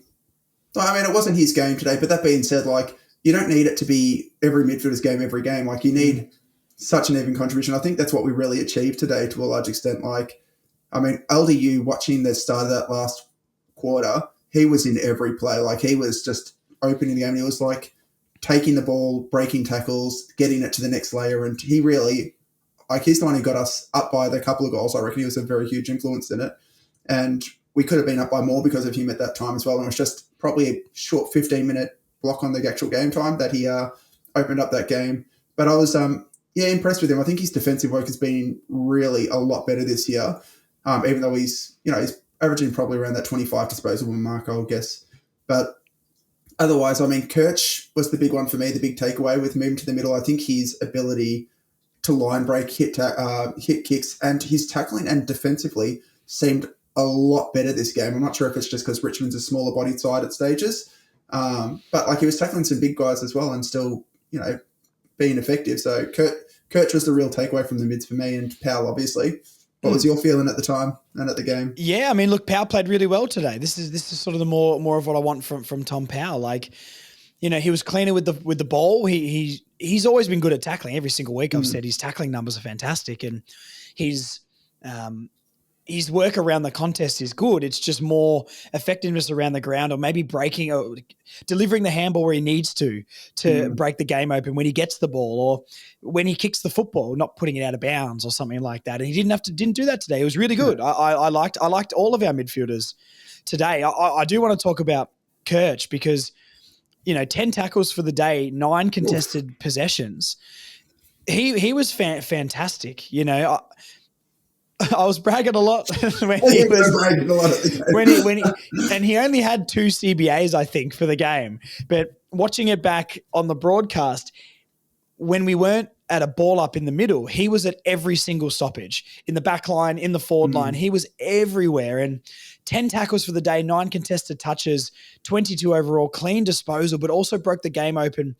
it wasn't his game today, but that being said, like you don't need it to be every midfielder's game every game. Like you need such an even contribution. I think that's what we really achieved today to a large extent. Like. I mean, LDU, watching the start of that last quarter, he was in every play. Like, he was just opening the game. He was, like, taking the ball, breaking tackles, getting it to the next layer. And he really, like, he's the one who got us up by the couple of goals. I reckon he was a very huge influence in it. And we could have been up by more because of him at that time as well. And it was just probably a short 15-minute block on the actual game time that he opened up that game. But I was, impressed with him. I think his defensive work has been really a lot better this year. Even though he's averaging probably around that 25 disposable mark, I would guess. But otherwise, I mean, Kirch was the big one for me, the big takeaway with moving to the middle. I think his ability to line break, hit kicks, and his tackling and defensively seemed a lot better this game. I'm not sure if it's just because Richmond's a smaller bodied side at stages, but like he was tackling some big guys as well and still, being effective. So Kirch was the real takeaway from the mids for me, and Powell, obviously. What was your feeling at the time and at the game? Yeah, I mean, look, Powell played really well today. This is sort of the more of what I want from Tom Powell. Like, he was cleaner with the ball. He's always been good at tackling. Every single week I've said his tackling numbers are fantastic, and his work around the contest is good. It's just more effectiveness around the ground, or maybe breaking or delivering the handball where he needs to break the game open when he gets the ball, or when he kicks the football, not putting it out of bounds or something like that. And he didn't do that today. It was really good. Yeah. I liked all of our midfielders today. I do want to talk about Kirch because 10 tackles for the day, 9 contested possessions. He was fantastic. I was bragging a lot when he only had 2 CBAs, I think, for the game. But watching it back on the broadcast, when we weren't at a ball up in the middle, he was at every single stoppage in the back line, in the forward line. He was everywhere. And 10 tackles for the day, 9 contested touches, 22 overall, clean disposal, but also broke the game open.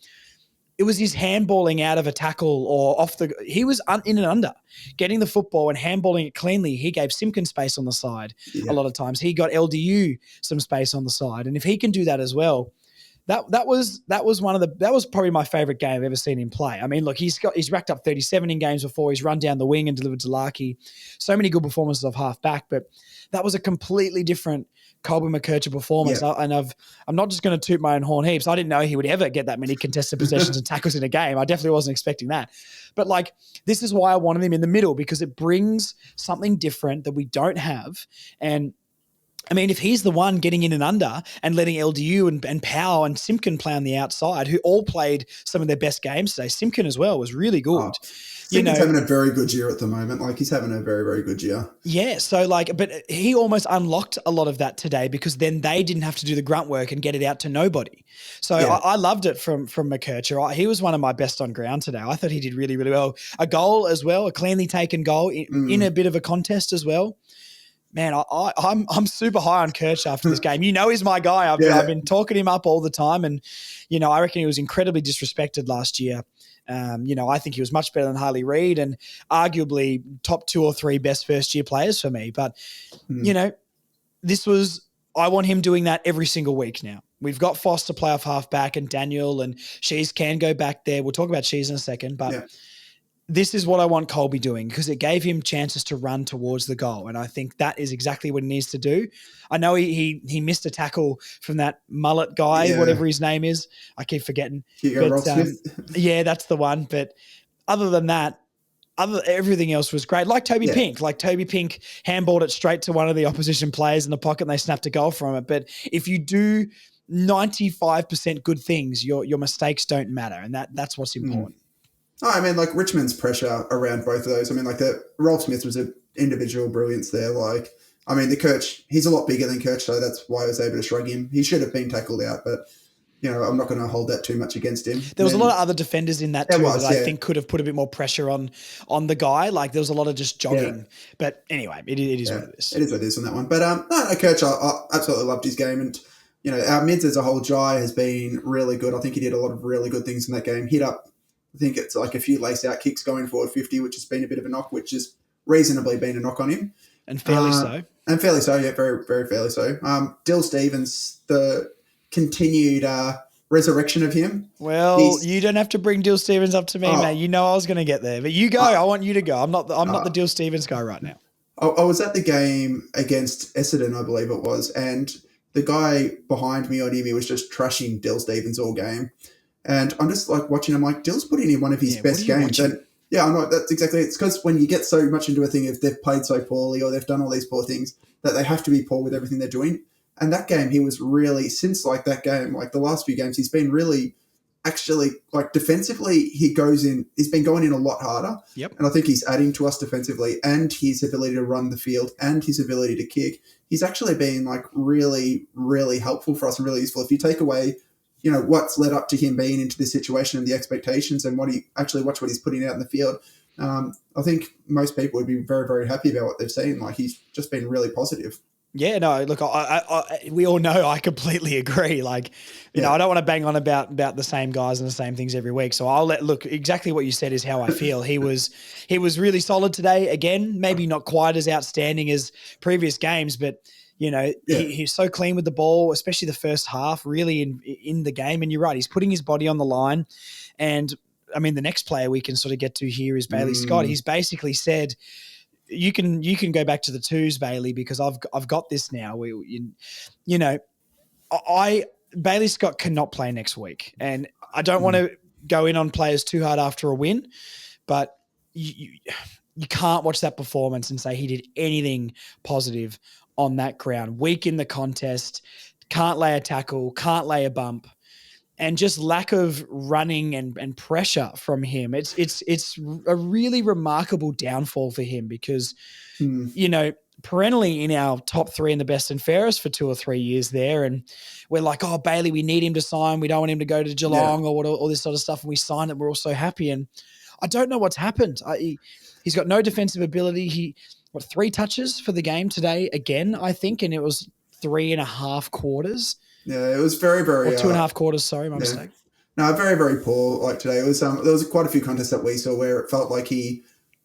It was his handballing out of a tackle or he was in and under, getting the football and handballing it cleanly. He gave Simpkin space on the side a lot of times. He got LDU some space on the side. And if he can do that as well, that was probably my favorite game I've ever seen him play. I mean, look, he's racked up 37 in games before. He's run down the wing and delivered to Larkey. So many good performances of half back, but that was a completely different Colby McKercher performance. Yeah. And I'm not just going to toot my own horn heaps. I didn't know he would ever get that many contested possessions and tackles in a game. I definitely wasn't expecting that. But like, this is why I wanted him in the middle, because it brings something different that we don't have. And I mean, if he's the one getting in and under and letting LDU and Powell and Simpkin play on the outside, who all played some of their best games today, Simpkin as well was really good. Simpkin's having a very good year at the moment. Like, he's having a very, very good year. Yeah. So but he almost unlocked a lot of that today, because then they didn't have to do the grunt work and get it out to nobody. So I loved it from McKercher. He was one of my best on ground today. I thought he did really, really well. A goal as well, a cleanly taken goal in a bit of a contest as well. Man, I'm super high on Kirch after this game. He's my guy. I've been talking him up all the time, and I reckon he was incredibly disrespected last year. I think he was much better than Harley Reid, and arguably top 2 or 3 best first year players for me. But I want him doing that every single week now. We've got Foster play off halfback, and Daniel and Shees can go back there. We'll talk about Shees in a second, but. This is what I want Colby doing, because it gave him chances to run towards the goal. And I think that is exactly what he needs to do. I know he missed a tackle from that mullet guy, whatever his name is. I keep forgetting. Yeah, that's the one. But other than that, everything else was great. Like Toby Pink. Like Toby Pink handballed it straight to one of the opposition players in the pocket, and they snapped a goal from it. But if you do 95% good things, your mistakes don't matter. And that's what's important. I mean, like, Richmond's pressure around both of those. I mean, like, Rolf Smith was an individual brilliance there. Like, I mean, the Kirch, he's a lot bigger than Kirch, so that's why I was able to shrug him. He should have been tackled out, but I'm not going to hold that too much against him. There was a lot of other defenders in that too that I yeah. think could have put a bit more pressure on the guy. Like there was a lot of just jogging. Yeah. But anyway, it is what it is. It is what it is on that one. But no, Kirch, I absolutely loved his game. And, our mids as a whole, Jai has been really good. I think he did a lot of really good things in that game. Hit up, I think it's like a few lace-out kicks going forward 50, which has been a bit of a knock, which has reasonably been a knock on him. And fairly so. And fairly so, yeah, very, very fairly so. Dill Stevens, the continued resurrection of him. Well, you don't have to bring Dill Stevens up to me, mate. You know I was going to get there. But you go. I want you to go. I'm not the Dill Stevens guy right now. I was at the game against Essendon, I believe it was, and the guy behind me or near me was just trashing Dill Stevens all game. And I'm just like watching him like, Dill's putting in one of his best games. And yeah, I know that's exactly it. It's because when you get so much into a thing, if they've played so poorly or they've done all these poor things, that they have to be poor with everything they're doing. And that game, he was really, since like that game, like the last few games, he's been really actually like defensively, he's been going in a lot harder. Yep. And I think he's adding to us defensively, and his ability to run the field and his ability to kick. He's actually been like really, really helpful for us and really useful. If you take away, what's led up to him being into this situation and the expectations and watch what he's putting out in the field. I think most people would be very, very happy about what they've seen. Like he's just been really positive. Yeah, no, look, we all know I completely agree. Like, you know, I don't want to bang on about the same guys and the same things every week. So look, exactly what you said is how I feel. He was really solid today. Again, maybe not quite as outstanding as previous games, but he's so clean with the ball, especially the first half, really in the game. And you're right, he's putting his body on the line. And I mean, the next player we can sort of get to here is Bailey Scott. He's basically said, You can go back to the twos, Bailey, because I've got this now. Bailey Scott cannot play next week, and I don't want to go in on players too hard after a win, but you can't watch that performance and say he did anything positive on that ground. Weak in the contest, can't lay a tackle, can't lay a bump. And just lack of running and pressure from him. It's a really remarkable downfall for him because, perennially in our top three in the best and fairest for 2 or 3 years there. And we're like, oh, Bailey, we need him to sign. We don't want him to go to Geelong or all this sort of stuff. And we signed it. We're all so happy. And I don't know what's happened. He's got no defensive ability. 3 touches for the game today again, I think. And it was 3.5 quarters. Yeah, it was very, very... Or 2.5 quarters, sorry, my mistake. No, very, very poor like today. It was there was quite a few contests that we saw where it felt like he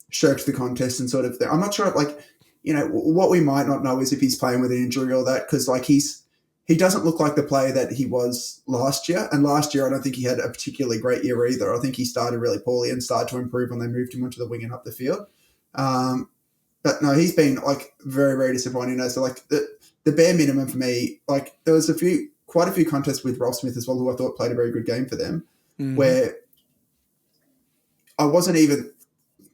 shirked the contest and sort of... I'm not sure, what we might not know is if he's playing with an injury or that, because he doesn't look like the player that he was last year. And last year, I don't think he had a particularly great year either. I think he started really poorly and started to improve when they moved him onto the wing and up the field. But no, he's been very, very disappointing. So the bare minimum for me, there was quite a few contests with Rob Smith as well, who I thought played a very good game for them, where I wasn't even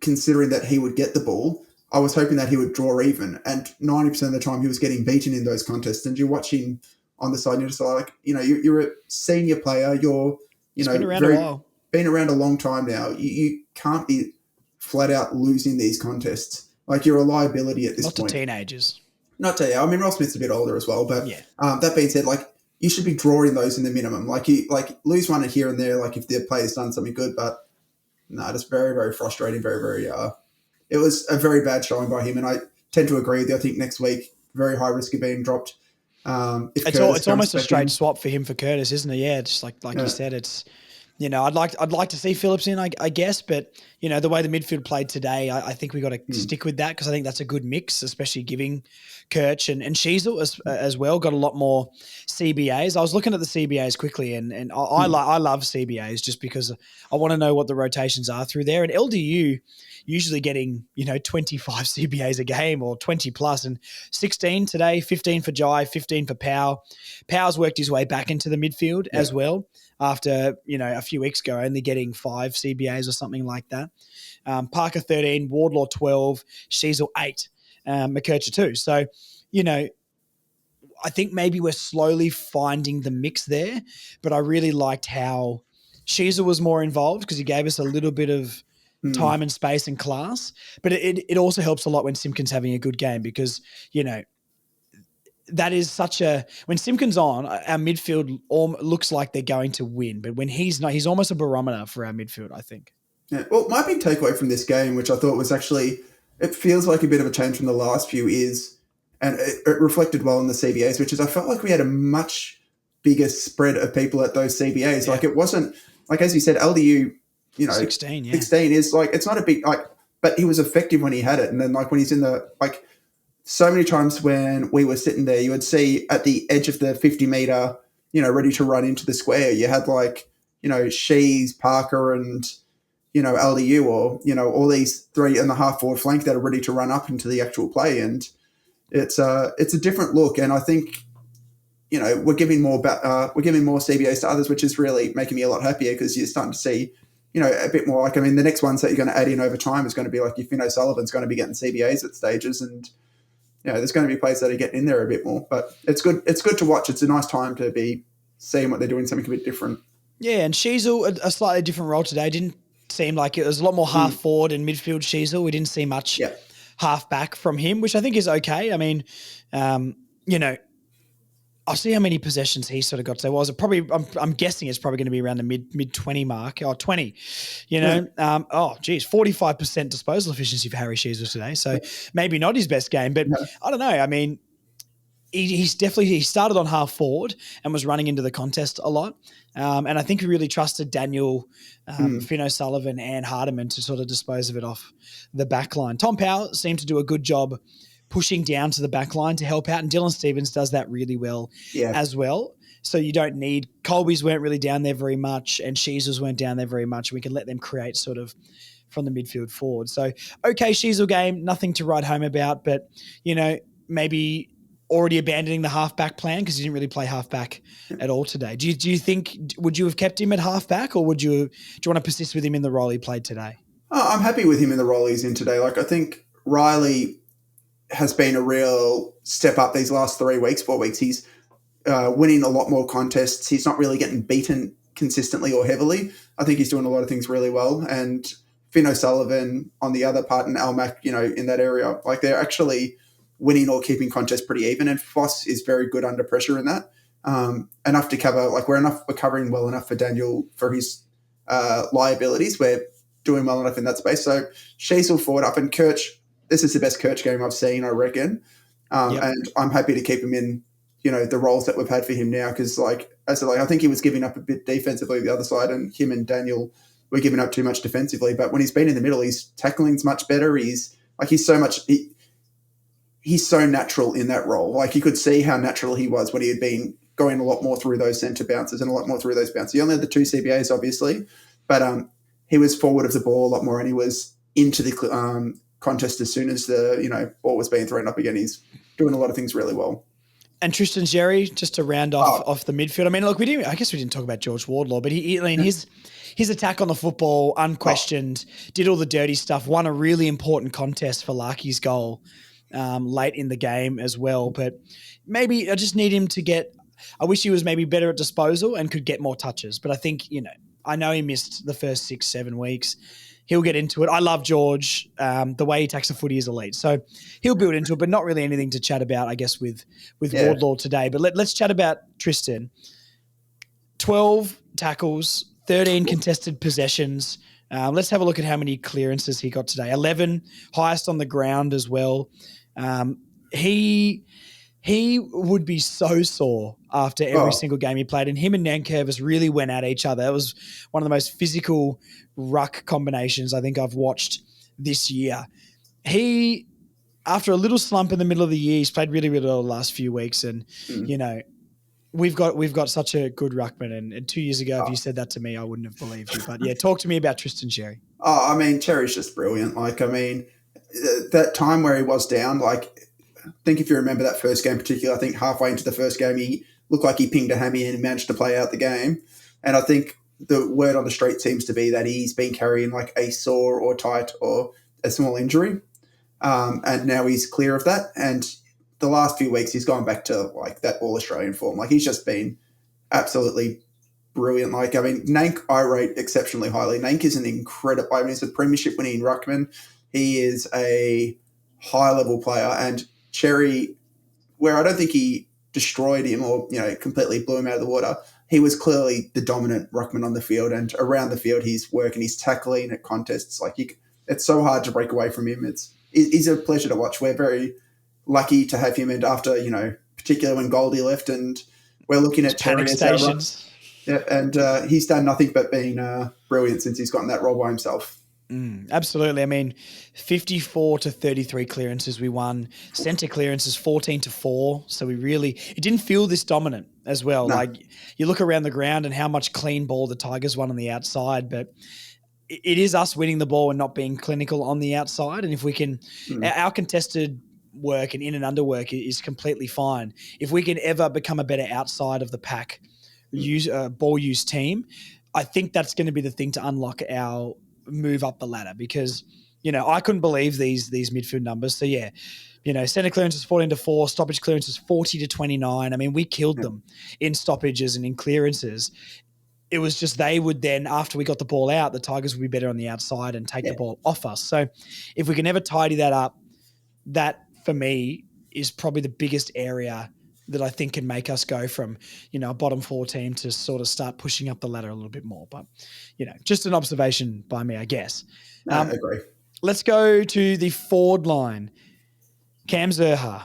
considering that he would get the ball. I was hoping that he would draw even, and 90% of the time he was getting beaten in those contests. And you're watching on the side, and you're just like, you're a senior player. You're, been around a while. Been around a long time now. You can't be flat out losing these contests. You're a liability at this point. Not to teenagers. Not to, I mean, Ross Smith's a bit older as well, but that being said, you should be drawing those in the minimum. You lose one here and there, if the player's done something good, but no, just very, very frustrating. Very, very, it was a very bad showing by him, and I tend to agree with you. I think next week, very high risk of being dropped. It's almost a straight swap for him for Curtis, isn't it? Yeah, just like you said, it's. I'd like to see Phillips in, I guess, but the way the midfield played today, I think we got to stick with that because I think that's a good mix, especially giving Kirch and Sheasel as well got a lot more CBAs. I was looking at the CBAs quickly, and I love CBAs just because I want to know what the rotations are through there. And LDU usually getting 25 CBAs a game or 20 plus, and 16 today, 15 for Jai, 15 for Powell. Powell's worked his way back into the midfield as well. After, a few weeks ago, only getting 5 CBAs or something like that. Parker 13, Wardlaw 12, Sheasel 8, McKercher 2. So, I think maybe we're slowly finding the mix there, but I really liked how Sheasel was more involved because he gave us a little bit of time and space and class. But it also helps a lot when Simpkin's having a good game because, that is such a – when Simpkins on, our midfield looks like they're going to win. But when he's not, he's almost a barometer for our midfield, I think. Yeah. Well, my big takeaway from this game, which I thought was actually – it feels like a bit of a change from the last few is – and it reflected well in the CBAs, which is I felt like we had a much bigger spread of people at those CBAs. Yeah. Like it wasn't – like as you said, LDU, 16, yeah. 16 is like – it's not a big – like, but he was effective when he had it. And then like when he's in the – like – so many times when we were sitting there, you would see at the edge of the 50 meter, ready to run into the square, you had like, Shees, Parker and, LDU or, all these 3.5 forward flank that are ready to run up into the actual play. And it's a different look. And I think, we're giving more CBAs to others, which is really making me a lot happier because you're starting to see, a bit more like, the next ones that you're going to add in over time is going to be like your Finn O'Sullivan's going to be getting CBAs at stages and, there's going to be players that are getting in there a bit more, but it's good. It's good to watch. It's a nice time to be seeing what they're doing, something a bit different. Yeah, and Sheasel, a slightly different role today. Didn't seem like it was a lot more half forward and midfield Sheasel. We didn't see much half back from him, which I think is okay. I'll see how many possessions he sort of got today. Was it probably? I'm guessing it's probably going to be around the mid 20 mark or 20. 45% disposal efficiency for Harry Sheasel today. So maybe not his best game, but I don't know. He started on half forward and was running into the contest a lot. And I think we really trusted Daniel, Finn O'Sullivan and Hardiman to sort of dispose of it off the back line. Tom Powell seemed to do a good job pushing down to the back line to help out. And Dylan Stevens does that really well as well. So you don't need – Colby's weren't really down there very much and Sheasels weren't down there very much. We can let them create sort of from the midfield forward. So, okay, Sheasel game, nothing to write home about, but, maybe already abandoning the halfback plan because he didn't really play halfback at all today. Do you think – would you have kept him at halfback or do you want to persist with him in the role he played today? Oh, I'm happy with him in the role he's in today. Like I think Riley – has been a real step up these last 4 weeks. He's winning a lot more contests. He's not really getting beaten consistently or heavily. I think he's doing a lot of things really well. And Finn O'Sullivan on the other part and Almac, in that area, like they're actually winning or keeping contests pretty even. And Foss is very good under pressure in that. Enough to cover, like we're covering well enough for Daniel for his liabilities. We're doing well enough in that space. So Sheasel forward up and Kirch. This is the best Kirch game I've seen, I reckon. And I'm happy to keep him in, the roles that we've had for him now because, I think he was giving up a bit defensively the other side and him and Daniel were giving up too much defensively. But when he's been in the middle, his tackling's much better. He's so natural in that role. Like you could see how natural he was when he had been going a lot more through those centre bounces and a lot more through those bounces. He only had the 2 CBAs, obviously, but he was forward of the ball a lot more and he was into the contest as soon as the ball was being thrown up again. He's doing a lot of things really well. And Tristan Xerri, just to round off the midfield. I guess we didn't talk about George Wardlaw, but his attack on the football, unquestioned, did all the dirty stuff, won a really important contest for Larky's goal late in the game as well. But maybe I just need him to get – I wish he was maybe better at disposal and could get more touches. But I think, I know he missed the first 6-7 weeks. He'll get into it. I love George. The way he attacks the footy is elite. So he'll build into it, but not really anything to chat about, I guess, with Wardlaw today. But let's chat about Tristan. 12 tackles, 13 contested possessions. Let's have a look at how many clearances he got today. 11, highest on the ground as well. He would be so sore after every single game he played. And him and Nankervis really went at each other. It was one of the most physical ruck combinations I think I've watched this year. He, after a little slump in the middle of the year, he's played really, really well the last few weeks. And, we've got such a good ruckman. And 2 years ago, if you said that to me, I wouldn't have believed you. But, yeah, talk to me about Tristan Xerri. Cherry's just brilliant. That time where he was down, I think if you remember that first game particularly, I think halfway into the first game, he looked like he pinged a hammy and managed to play out the game. And I think the word on the street seems to be that he's been carrying a sore or tight or a small injury. And now he's clear of that. And the last few weeks, he's gone back to that All-Australian form. He's just been absolutely brilliant. Nank, I rate exceptionally highly. Nank is an incredible, he's a premiership winning ruckman. He is a high level player and Cherry where I don't think he destroyed him or, completely blew him out of the water, he was clearly the dominant ruckman on the field, and around the field he's working, he's tackling at contests. It's so hard to break away from him. He's a pleasure to watch. We're very lucky to have him, and after, particularly when Goldie left, and we're looking at panic stations. Yeah, and he's done nothing but being brilliant since he's gotten that role by himself. Absolutely. I mean, 54 to 33 clearances we won. Centre clearances 14 to 4. So it didn't feel this dominant as well. No. Like, you look around the ground and how much clean ball the Tigers won on the outside, but it is us winning the ball and not being clinical on the outside. And if we can, our contested work and in and under work is completely fine. If we can ever become a better outside of the pack ball use team, I think that's going to be the thing to unlock our move up the ladder, because, I couldn't believe these midfield numbers. So yeah, center clearances 14 to 4, stoppage clearances 40 to 29. I mean, we killed them in stoppages and in clearances. It was just they would then, after we got the ball out, the Tigers would be better on the outside and take the ball off us. So if we can ever tidy that up, that for me is probably the biggest area that I think can make us go from, a bottom 4 team to sort of start pushing up the ladder a little bit more. But, just an observation by me, I guess. I agree. Let's go to the forward line. Cam Zurhaar,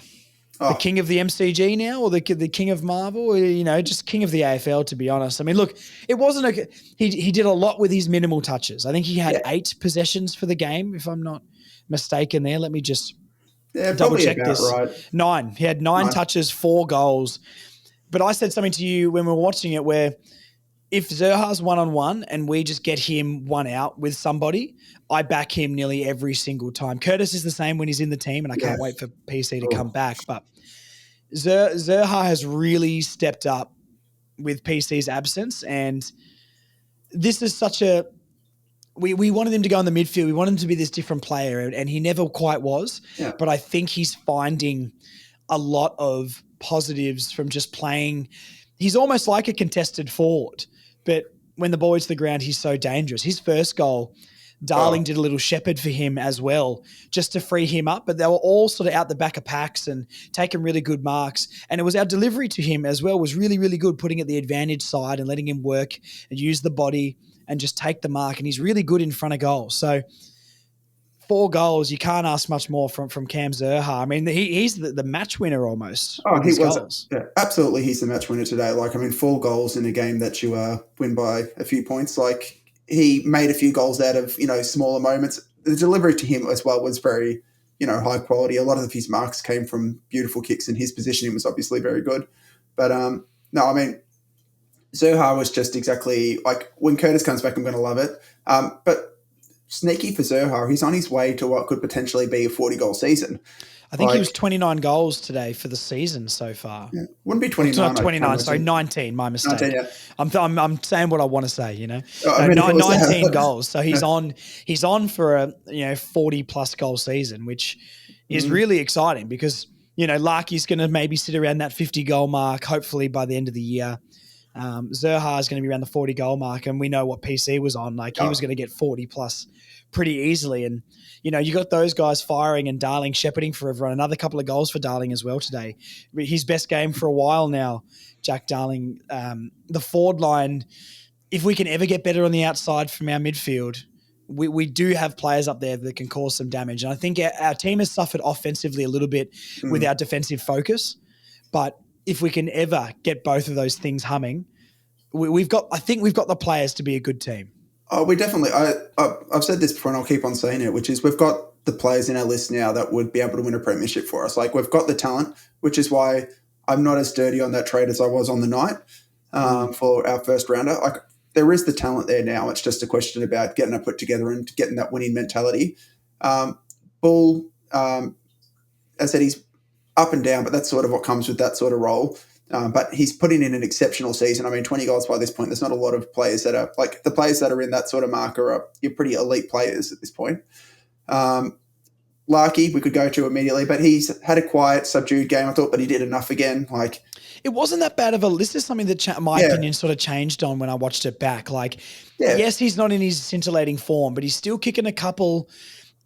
the king of the MCG now, or the king of Marvel, or, just king of the AFL, to be honest. I mean, look, it wasn't he did a lot with his minimal touches. I think he had 8 possessions for the game, if I'm not mistaken there. Let me just double check this. Right. 9. He had 9 touches, 4 goals. But I said something to you when we were watching it where if Zurhaar's 1-on-1 and we just get him one out with somebody, I back him nearly every single time. Curtis is the same when he's in the team, and I can't wait for PC to come back. But Zurhaar has really stepped up with PC's absence, and this is such a we wanted him to go in the midfield. We wanted him to be this different player, and he never quite was. Yeah. But I think he's finding a lot of positives from just playing. He's almost like a contested forward, but when the ball hits the ground, he's so dangerous. His first goal, Darling did a little shepherd for him as well, just to free him up. But they were all sort of out the back of packs and taking really good marks. And it was our delivery to him as well was really, really good, putting at the advantage side and letting him work and use the body and just take the mark. And he's really good in front of goal. So 4 goals, you can't ask much more from Cam Zurhaar. I mean, he's the match winner almost. Oh, he was. Yeah, absolutely, he's the match winner today. 4 goals in a game that you win by a few points. He made a few goals out of, smaller moments. The delivery to him as well was very, high quality. A lot of his marks came from beautiful kicks, and his positioning was obviously very good. But, no, I mean, Zurhaar was just exactly when Curtis comes back, I'm going to love it. But sneaky for Zurhaar, he's on his way to what could potentially be a 40-goal season. I think he was 29 goals today for the season so far. Yeah. Wouldn't be 29. It's not 29, sorry, 19, my mistake. 19, yeah. I'm saying what I want to say, 19 goals. So he's on for a 40-plus goal season, which is really exciting because, Larky's going to maybe sit around that 50-goal mark, hopefully by the end of the year. Zurhaar is going to be around the 40-goal mark, and we know what PC was on. He was going to get 40-plus pretty easily. And, you got those guys firing and Darling shepherding for everyone. Another couple of goals for Darling as well today. His best game for a while now, Jack Darling. The forward line, if we can ever get better on the outside from our midfield, we do have players up there that can cause some damage. And I think our team has suffered offensively a little bit with our defensive focus. But if we can ever get both of those things humming, I think we've got the players to be a good team. Oh, we definitely. I've said this before, and I'll keep on saying it, which is we've got the players in our list now that would be able to win a premiership for us. We've got the talent, which is why I'm not as dirty on that trade as I was on the night for our first rounder. There is the talent there now. It's just a question about getting it put together and getting that winning mentality. Bull, as I said, he's up and down, but that's sort of what comes with that sort of role. But he's putting in an exceptional season. I mean, 20 goals by this point. There's not a lot of players that are the players that are in that sort of marker are you're pretty elite players at this point. Larky, we could go to immediately, but he's had a quiet, subdued game, I thought, but he did enough again. It wasn't that bad of a. This is something that my opinion sort of changed on when I watched it back. Yes, he's not in his scintillating form, but he's still kicking a couple.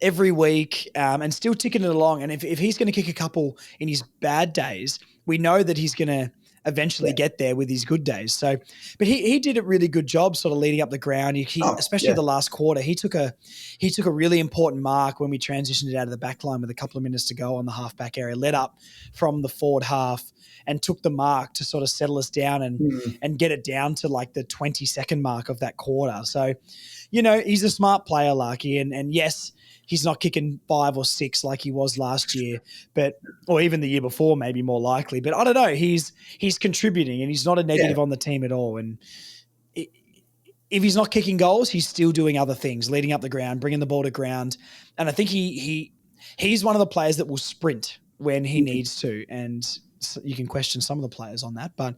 every week and still ticking it along. And if he's going to kick a couple in his bad days, we know that he's going to eventually get there with his good days. So, but he did a really good job sort of leading up the ground. Especially the last quarter, he took a really important mark when we transitioned it out of the back line with a couple of minutes to go on the half back area, led up from the forward half and took the mark to sort of settle us down and get it down to like the 20-second mark of that quarter. So, he's a smart player, Larky. And yes, he's not kicking 5 or 6 like he was last year, or even the year before, maybe more likely. But I don't know. He's contributing, and he's not a negative on the team at all. And if he's not kicking goals, he's still doing other things, leading up the ground, bringing the ball to ground. And I think he's one of the players that will sprint when he needs to. And you can question some of the players on that, but.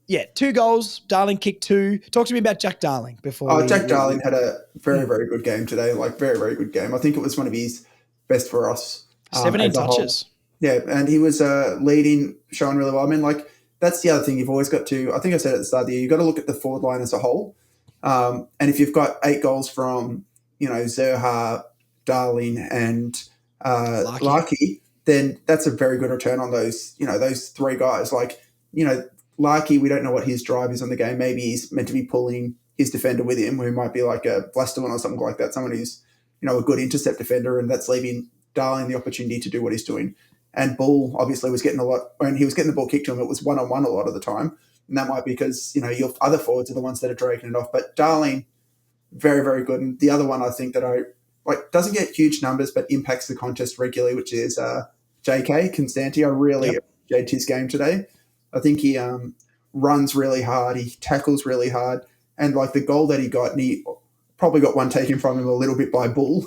Yeah, 2 goals. Darling kicked 2. Talk to me about Jack Darling before. Jack Darling had a very, very good game today. Like, very, very good game. I think it was one of his best for us. 17 touches. Yeah, and he was leading, showing really well. I mean, like, that's the other thing you've always got to, I think I said at the start of the year, you've got to look at the forward line as a whole. And if you've got 8 goals from, Zerha, Darling, and Larky, then that's a very good return on those, those 3 guys. Like, Larky, we don't know what his drive is on the game. Maybe he's meant to be pulling his defender with him, who might be like a Blasterman or something like that, someone who's, a good intercept defender, and that's leaving Darling the opportunity to do what he's doing. And Bull obviously was getting a lot, when he was getting the ball kicked to him, it was one-on-one a lot of the time. And that might be because, your other forwards are the ones that are dragging it off. But Darling, very, very good. And the other one I think that doesn't get huge numbers, but impacts the contest regularly, which is JK, Constanti. I really appreciated his game today. I think he runs really hard. He tackles really hard. And like the goal that he got, and he probably got one taken from him a little bit by Bull.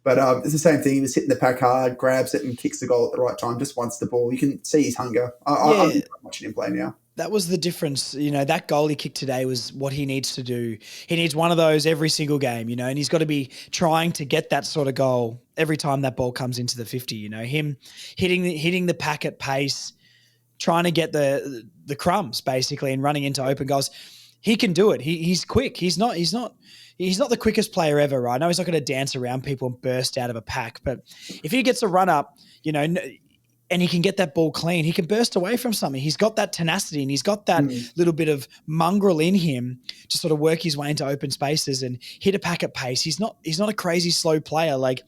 But it's the same thing. He was hitting the pack hard, grabs it and kicks the goal at the right time, just wants the ball. You can see his hunger. I'm watching him play now. That was the difference. That goal he kicked today was what he needs to do. He needs one of those every single game, and he's got to be trying to get that sort of goal every time that ball comes into the 50, him hitting the pack at pace, trying to get the crumbs basically and running into open goals. He can do it. He's quick. He's not the quickest player ever, right? I know he's not going to dance around people and burst out of a pack, but if he gets a run up, and he can get that ball clean, he can burst away from something. He's got that tenacity and he's got that little bit of mongrel in him to sort of work his way into open spaces and hit a pack at pace. He's not a crazy slow player. Like,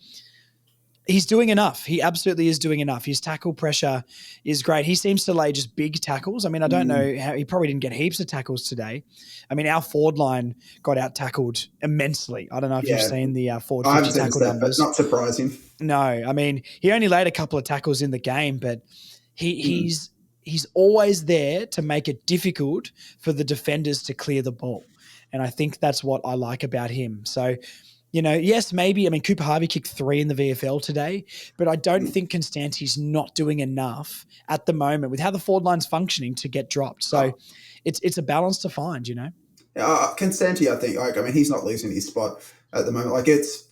he's doing enough. He absolutely is doing enough. His tackle pressure is great. He seems to lay just big tackles. I mean, I don't know how he probably didn't get heaps of tackles today. I mean, our forward line got out tackled immensely. I don't know if you've seen the forward 50 tackle numbers. But not surprising. No, I mean, he only laid a couple of tackles in the game, but he's always there to make it difficult for the defenders to clear the ball. And I think that's what I like about him. So, yes, maybe. I mean, Cooper Harvey kicked 3 in the VFL today, but I don't think Constanti's not doing enough at the moment with how the forward line's functioning to get dropped. So it's a balance to find, Constanti, I think, he's not losing his spot at the moment. Like, it's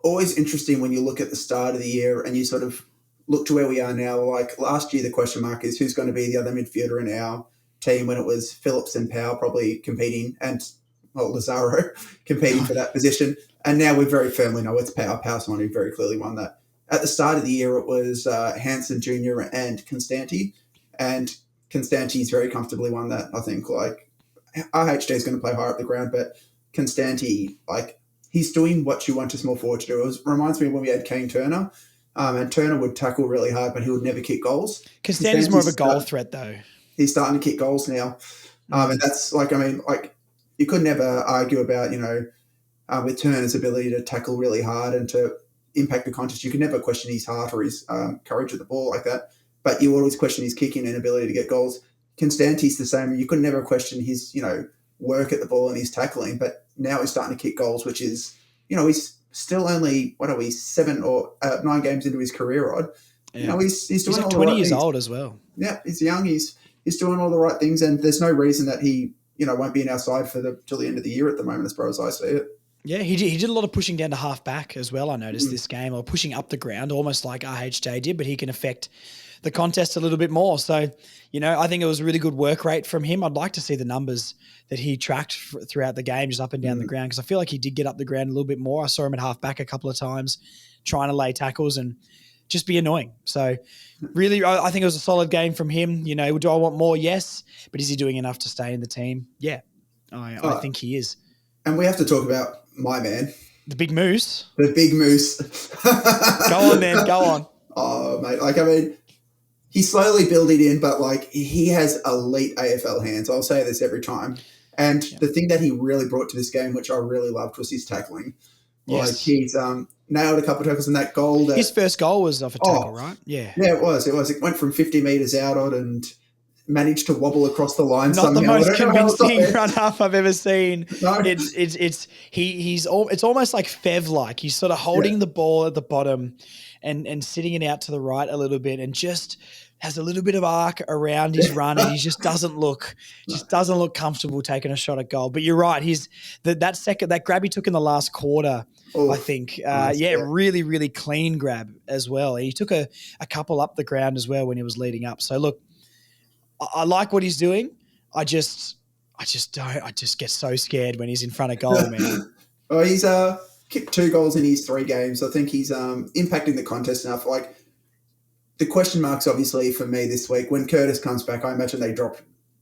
always interesting when you look at the start of the year and you sort of look to where we are now. Like, last year, the question mark is who's going to be the other midfielder in our team when it was Phillips and Powell probably competing and Lazaro competing for that position. And now we very firmly know it's Powell. Powell's someone who very clearly won that. At the start of the year, it was Hansen Jr. and Constanti. And Constanti's very comfortably won that, I think. Like, RHD is going to play higher up the ground, but Constanti, like, he's doing what you want a small forward to do. It reminds me of when we had Kane Turner. And Turner would tackle really hard, but he would never kick goals. Constanti's more of a goal threat, though. He's starting to kick goals now. And that's, you could never argue about, with Turner's ability to tackle really hard and to impact the contest. You can never question his heart or his courage with the ball like that. But you always question his kicking and ability to get goals. Constanti's the same. You could never question his, work at the ball and his tackling. But now he's starting to kick goals, which is, he's still only, 7 or 9 games into his career, Rod. Yeah. He's doing like all 20 the right years things. old as well. Yeah, he's young. He's doing all the right things, and there's no reason that he, won't be in our side till the end of the year at the moment, as far as I see it. Yeah, he did a lot of pushing down to half back as well, I noticed this game, or pushing up the ground, almost like RHJ did, but he can affect the contest a little bit more. So, I think it was a really good work rate from him. I'd like to see the numbers that he tracked throughout the game, just up and down the ground, because I feel like he did get up the ground a little bit more. I saw him at half back a couple of times trying to lay tackles and just be annoying. So really, I think it was a solid game from him. Do I want more? Yes. But is he doing enough to stay in the team? Yeah, I think he is. And we have to talk about my man. The Big Moose. The Big Moose. Go on, man. Go on. Oh, mate. He's slowly building in, but he has elite AFL hands. I'll say this every time. And the thing that he really brought to this game, which I really loved, was his tackling. Yes. He's nailed a couple of tackles in that goal. His first goal was off a tackle, right? Yeah. Yeah, it was. It went from 50 metres out on and managed to wobble across the line Not somehow. the most convincing run-up I've ever seen. No. It's almost like Fev-like. He's sort of holding the ball at the bottom and sitting it out to the right a little bit and just has a little bit of arc around his run, and he just doesn't look comfortable taking a shot at goal. But you're right. That grab he took in the last quarter, I think. Really, really clean grab as well. He took a couple up the ground as well when he was leading up. So look, I like what he's doing. I just get so scared when he's in front of goal, man. Well, he's kicked 2 goals in his 3 games. I think he's impacting the contest enough. The question marks, obviously, for me this week, when Curtis comes back, I imagine they drop.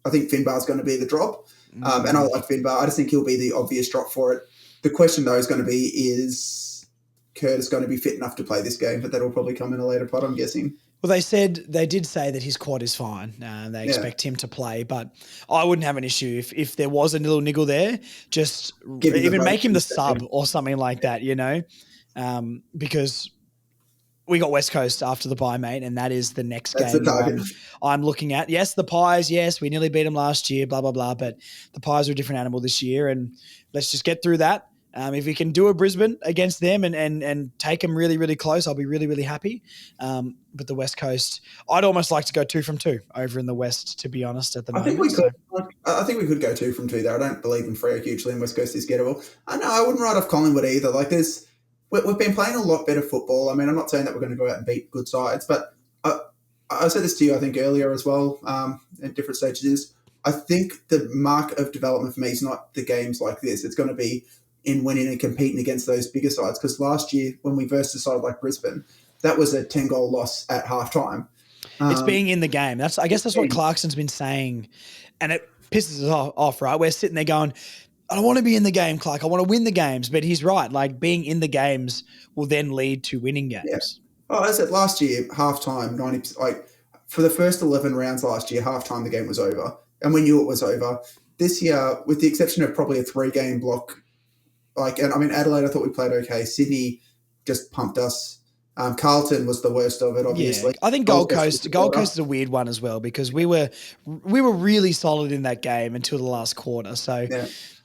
I think Finbar's going to be the drop. And I like Finbar. I just think he'll be the obvious drop for it. The question, though, is going to be, is Curtis going to be fit enough to play this game? But that'll probably come in a later pod, I'm guessing. Well, they did say that his quad is fine. They expect him to play, but I wouldn't have an issue if there was a little niggle there. Just even make him the sub or something like that, because we got West Coast after the bye, mate, and that is the next game I'm looking at. Yes, the Pies, yes, we nearly beat them last year, blah, blah, blah, but the Pies are a different animal this year, and let's just get through that. If we can do a Brisbane against them and take them really, really close, I'll be really, really happy. But the West Coast, I'd almost like to go 2 from 2 over in the West, to be honest, at the moment. I think we could go 2 from 2 there. I don't believe in Freo hugely, and West Coast is gettable. I wouldn't write off Collingwood either. We've been playing a lot better football. I mean, I'm not saying that we're going to go out and beat good sides, but I said this to you, I think, earlier as well, at different stages. I think the mark of development for me is not the games like this. It's going to be in winning and competing against those bigger sides. Because last year, when we versed a side like Brisbane, that was a 10-goal loss at halftime. It's being in the game. I guess that's what Clarkson's been saying, and it pisses us off, right? We're sitting there going, I don't want to be in the game, Clark. I want to win the games. But he's right. Being in the games will then lead to winning games. Yeah. Oh, as I said, last year, halftime, 90%, for the first 11 rounds last year, halftime, the game was over. And we knew it was over. This year, with the exception of probably a 3-game block, Adelaide, I thought we played okay. Sydney just pumped us. Carlton was the worst of it, obviously. Yeah. I think Gold Coast is a weird one as well, because we were really solid in that game until the last quarter. So,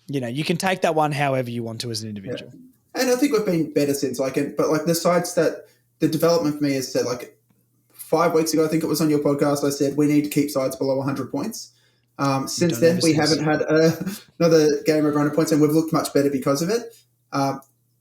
you can take that one however you want to as an individual. Yeah. And I think we've been better since. The sides that the development for me is said 5 weeks ago, I think it was on your podcast, I said we need to keep sides below 100 points. Since then, we haven't had another game over 100 points, and we've looked much better because of it.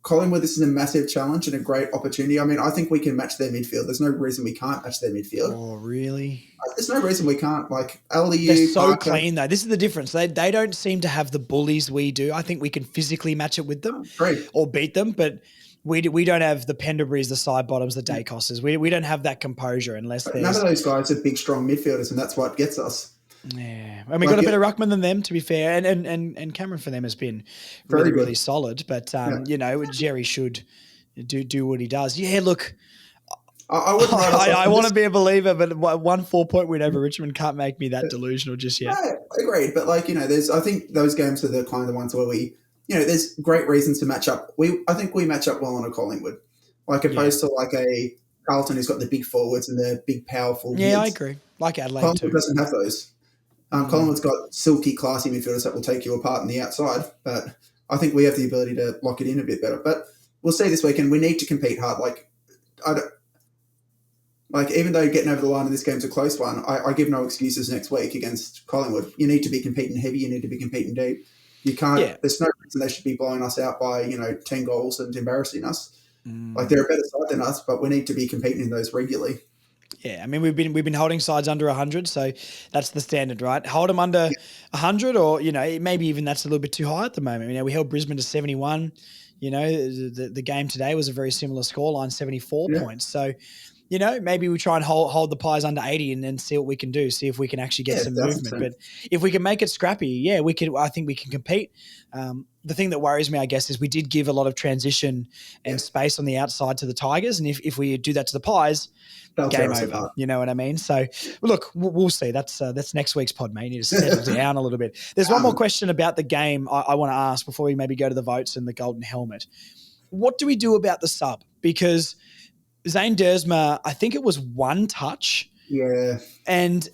Collingwood, this is a massive challenge and a great opportunity. I mean, I think we can match their midfield. There's no reason we can't match their midfield. Oh, really? There's no reason we can't. LDU, they're so Parker, clean, though. This is the difference. They don't seem to have the bullies we do. I think we can physically match it with them or beat them, but we don't have the Penderburys, the side bottoms, the Dacosses. We don't have that composure unless there's... None of those guys are big, strong midfielders, and that's what gets us. Yeah, and we got a better ruckman than them, to be fair, and Cameron for them has been really, really solid. But Jerry should do what he does. Yeah, look, I want to be a believer, but 1 4-point win over Richmond can't make me that delusional just yet. Yeah, agreed. But I think those games are the kind of the ones where we, there's great reasons to match up. I think we match up well on a Collingwood, opposed to a Carlton who's got the big forwards and the big powerful. Yeah, I agree. Like Adelaide Collingwood too. Doesn't have those. Collingwood's got silky, classy midfielders that will take you apart on the outside, but I think we have the ability to lock it in a bit better. But we'll see this weekend. We need to compete hard. Even though getting over the line in this game's a close one, I give no excuses next week against Collingwood. You need to be competing heavy. You need to be competing deep. You can't. Yeah. There's no reason they should be blowing us out by 10 goals and embarrassing us. They're a better side than us, but we need to be competing in those regularly. Yeah, I mean we've been holding sides under 100, so that's the standard, right? Hold them under 100, or maybe even that's a little bit too high at the moment. We held Brisbane to 71. The game today was a very similar scoreline, 74 points. So, maybe we try and hold the Pies under 80 and then see what we can do. See if we can actually get some movement. But if we can make it scrappy, we could. I think we can compete. The thing that worries me, I guess, is we did give a lot of transition and space on the outside to the Tigers, and if we do that to the Pies, game over. You know what I mean? So, look, we'll see. That's next week's pod, mate. You need to settle down a little bit. There's one more question about the game I want to ask before we maybe go to the votes and the golden helmet. What do we do about the sub? Because Zane Dersma, I think it was one touch. Yeah. And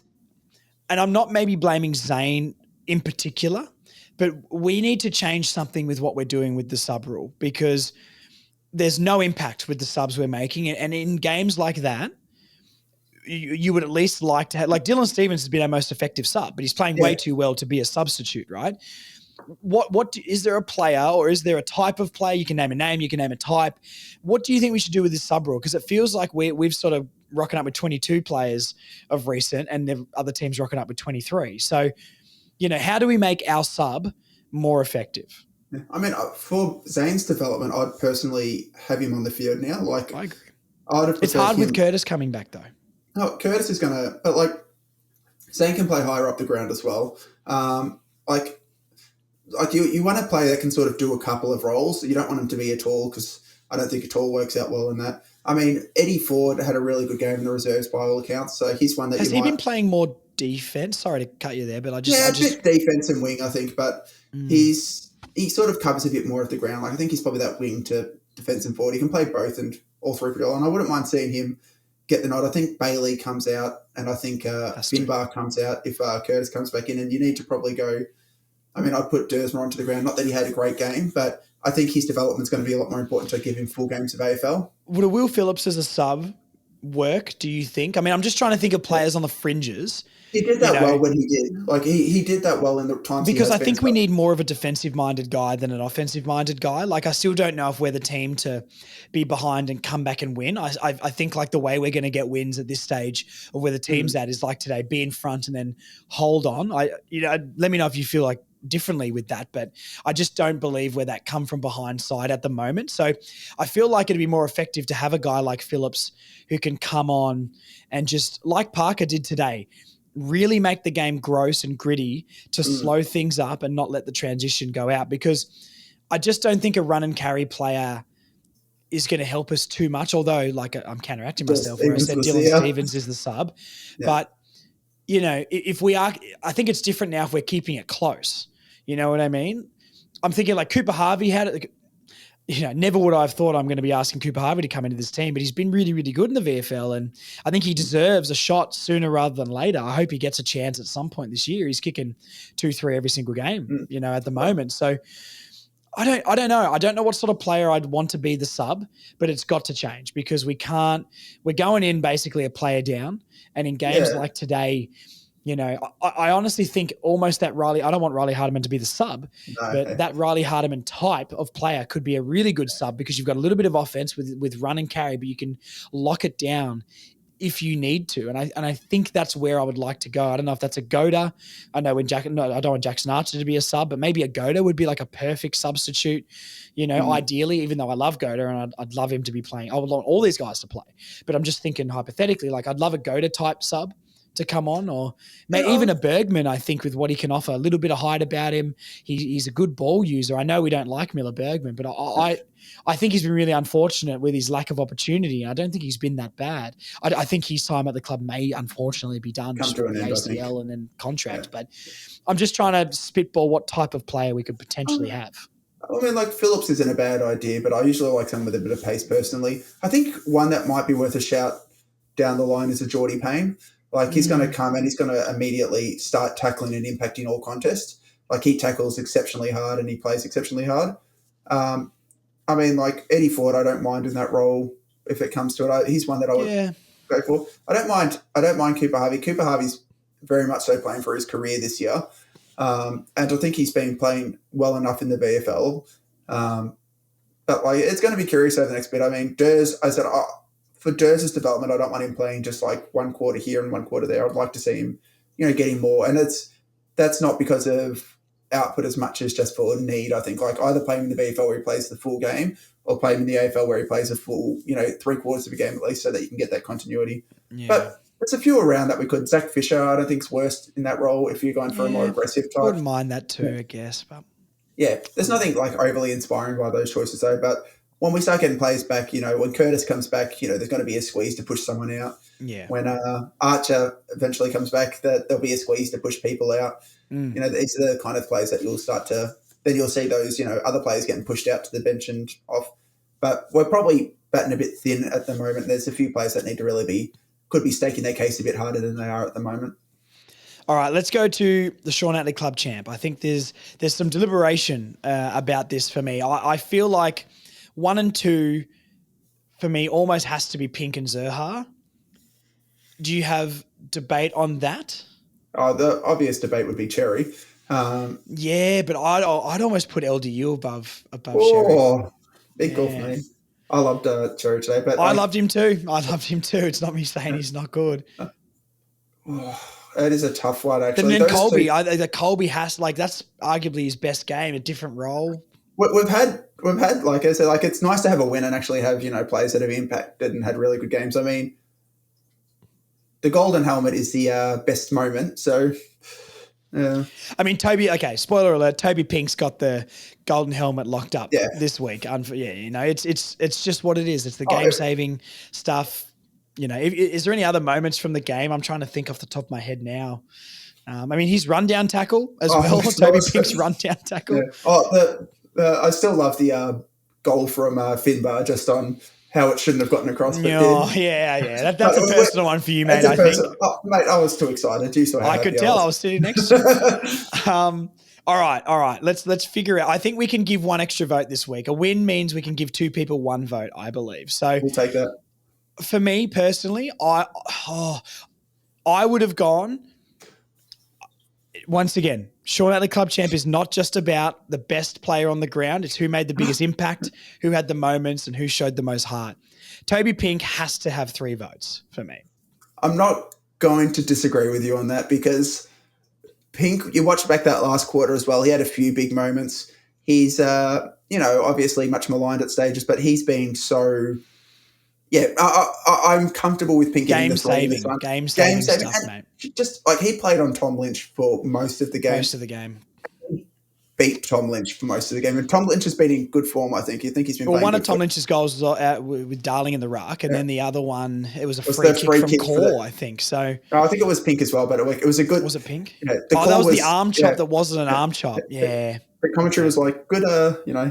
I'm not maybe blaming Zane in particular, but we need to change something with what we're doing with the sub rule, because there's no impact with the subs we're making. And in games like that, you would at least like to have, like Dylan Stevens has been our most effective sub, but he's playing way too well to be a substitute, right? Is there a player, or is there a type of player? You can name a name, you can name a type. What do you think we should do with this sub rule? Because it feels like we've sort of rocking up with 22 players of recent, and the other teams rocking up with 23. So, how do we make our sub more effective? I mean, for Zane's development, I'd personally have him on the field now. Like, I agree. It's hard with Curtis coming back, though. No, Curtis is going to, but Zane can play higher up the ground as well. You want a player that can sort of do a couple of roles. You don't want him to be a tall, because I don't think a tall works out well in that. I mean, Eddie Ford had a really good game in the reserves by all accounts, so he's one that has he been playing more defense? Sorry to cut you there, but I just bit defense and wing, I think, but he sort of covers a bit more of the ground. I think he's probably that wing to defense and forward. He can play both and all three pretty well, and I wouldn't mind seeing him get the nod. I think Bailey comes out, and I think Finbar comes out if Curtis comes back in, and you need to probably go. I mean, I'd put Dersma onto the ground. Not that he had a great game, but I think his development's going to be a lot more important to give him full games of AFL. Would a Will Phillips as a sub work, do you think? I mean, I'm just trying to think of players on the fringes. He did that well when he did. He did that well in the times. Because I think we need more of a defensive-minded guy than an offensive-minded guy. I still don't know if we're the team to be behind and come back and win. I think the way we're going to get wins at this stage of where the team's at is like today, be in front and then hold on. Let me know if you feel differently with that, but I just don't believe we're that come from behind side at the moment. So I feel like it'd be more effective to have a guy like Phillips who can come on and just, like Parker did today, really make the game gross and gritty to slow things up and not let the transition go out, because I just don't think a run and carry player is going to help us too much, although I'm counteracting myself where I said Dylan Stevens is the sub. Yeah. But, if we are, I think it's different now if we're keeping it close. You know what I mean? I'm thinking Cooper Harvey had it. Never would I have thought I'm going to be asking Cooper Harvey to come into this team, but he's been really, really good in the VFL, and I think he deserves a shot sooner rather than later. I hope he gets a chance at some point this year. He's kicking 2-3 every single game, at the moment. So I don't know. I don't know what sort of player I'd want to be the sub, but it's got to change, because we're going in basically a player down, and in games like today, I honestly think almost that I don't want Riley Hardiman to be the sub, but that Riley Hardiman type of player could be a really good sub, because you've got a little bit of offense with run and carry, but you can lock it down if you need to. And I think that's where I would like to go. I don't know if that's a Goda. I know I don't want Jackson Archer to be a sub, but maybe a Goda would be a perfect substitute, ideally, even though I love Goda and I'd love him to be playing. I would want all these guys to play, but I'm just thinking hypothetically, I'd love a Goda type sub to come on, or maybe even a Bergman, I think, with what he can offer, a little bit of height about him. He's a good ball user. I know we don't like Miller Bergman, but I think he's been really unfortunate with his lack of opportunity. I don't think he's been that bad. I think his time at the club may unfortunately be done with the ACL and then contract, but I'm just trying to spitball what type of player we could potentially have. I mean, Phillips isn't a bad idea, but I usually like someone with a bit of pace personally. I think one that might be worth a shout down the line is a Geordie Payne. He's going to come and he's going to immediately start tackling and impacting all contests. He tackles exceptionally hard and he plays exceptionally hard. I mean, Eddie Ford, I don't mind in that role if it comes to it. He's one that I would go for. I don't mind Cooper Harvey. Cooper Harvey's very much so playing for his career this year. And I think he's been playing well enough in the VFL. But it's going to be curious over the next bit. I mean, Durs, I said, for Durs's development, I don't want him playing just like one quarter here and one quarter there. I'd like to see him, getting more. And that's not because of output as much as just for need. I think like either play him in the VFL where he plays the full game or play him in the AFL where he plays a full, 3/4 of a game at least so that you can get that continuity. Yeah. But there's a few around that we could. Zach Fisher, I don't think is worst in that role if you're going for a more aggressive type. I wouldn't mind that too, I guess. But yeah, there's nothing like overly inspiring by those choices though. But when we start getting players back, when Curtis comes back, there's going to be a squeeze to push someone out. Yeah. When Archer eventually comes back, there'll be a squeeze to push people out. These are the kind of players that you'll start to. Then you'll see those, other players getting pushed out to the bench and off. But we're probably batting a bit thin at the moment. There's a few players that need to really could be staking their case a bit harder than they are at the moment. All right, let's go to the Sean Atlee Club Champ. I think there's some deliberation about this for me. I feel like 1 and 2 for me almost has to be Pink and Zerha. Do you have debate on that? The obvious debate would be Cherry. Yeah, but I'd almost put LDU above Cherry. Big goal for me. I loved Cherry today, but I loved him too. It's not me saying he's not good. It is a tough one, actually. And then Colby, Colby has that's arguably his best game, a different role. We've had like I said, like it's nice to have a win and actually have players that have impacted and had really good games. I mean, the golden helmet is the best moment, so. Yeah. I mean, Toby. Okay, spoiler alert: Toby Pinks got the golden helmet locked up this week. It's just what it is. It's the game-saving stuff. Is there any other moments from the game? I'm trying to think off the top of my head now. I mean, his rundown tackle as well. Toby Pinks' rundown tackle. Yeah. I still love the goal from Finbar just on how it shouldn't have gotten across. But That's a personal one for you, mate, I think. Mate, I was too excited. You saw how I could tell. I was sitting next to you. All right. Let's figure out. I think we can give one extra vote this week. A win means we can give 2 people 1 vote, I believe. So we'll take that. For me personally, I would have gone, once again, Sean Atlee Club Champ is not just about the best player on the ground. It's who made the biggest impact, who had the moments, and who showed the most heart. Toby Pink has to have 3 votes for me. I'm not going to disagree with you on that because Pink, you watched back that last quarter as well. He had a few big moments. He's, obviously much maligned at stages, but he's been so... Yeah, I'm comfortable with Pink game saving stuff, mate. Just like he played on Tom Lynch for most of the game. Beat Tom Lynch for most of the game, and Tom Lynch has been in good form. I think. You think he's been. Well, one of Tom Lynch's goals was out with Darling in the ruck, and then the other one it was a free kick from Core, I think. So I think it was Pink as well, but it was a good. Was it Pink? That was the arm chop. That wasn't an arm chop. Yeah. The commentary was like, good,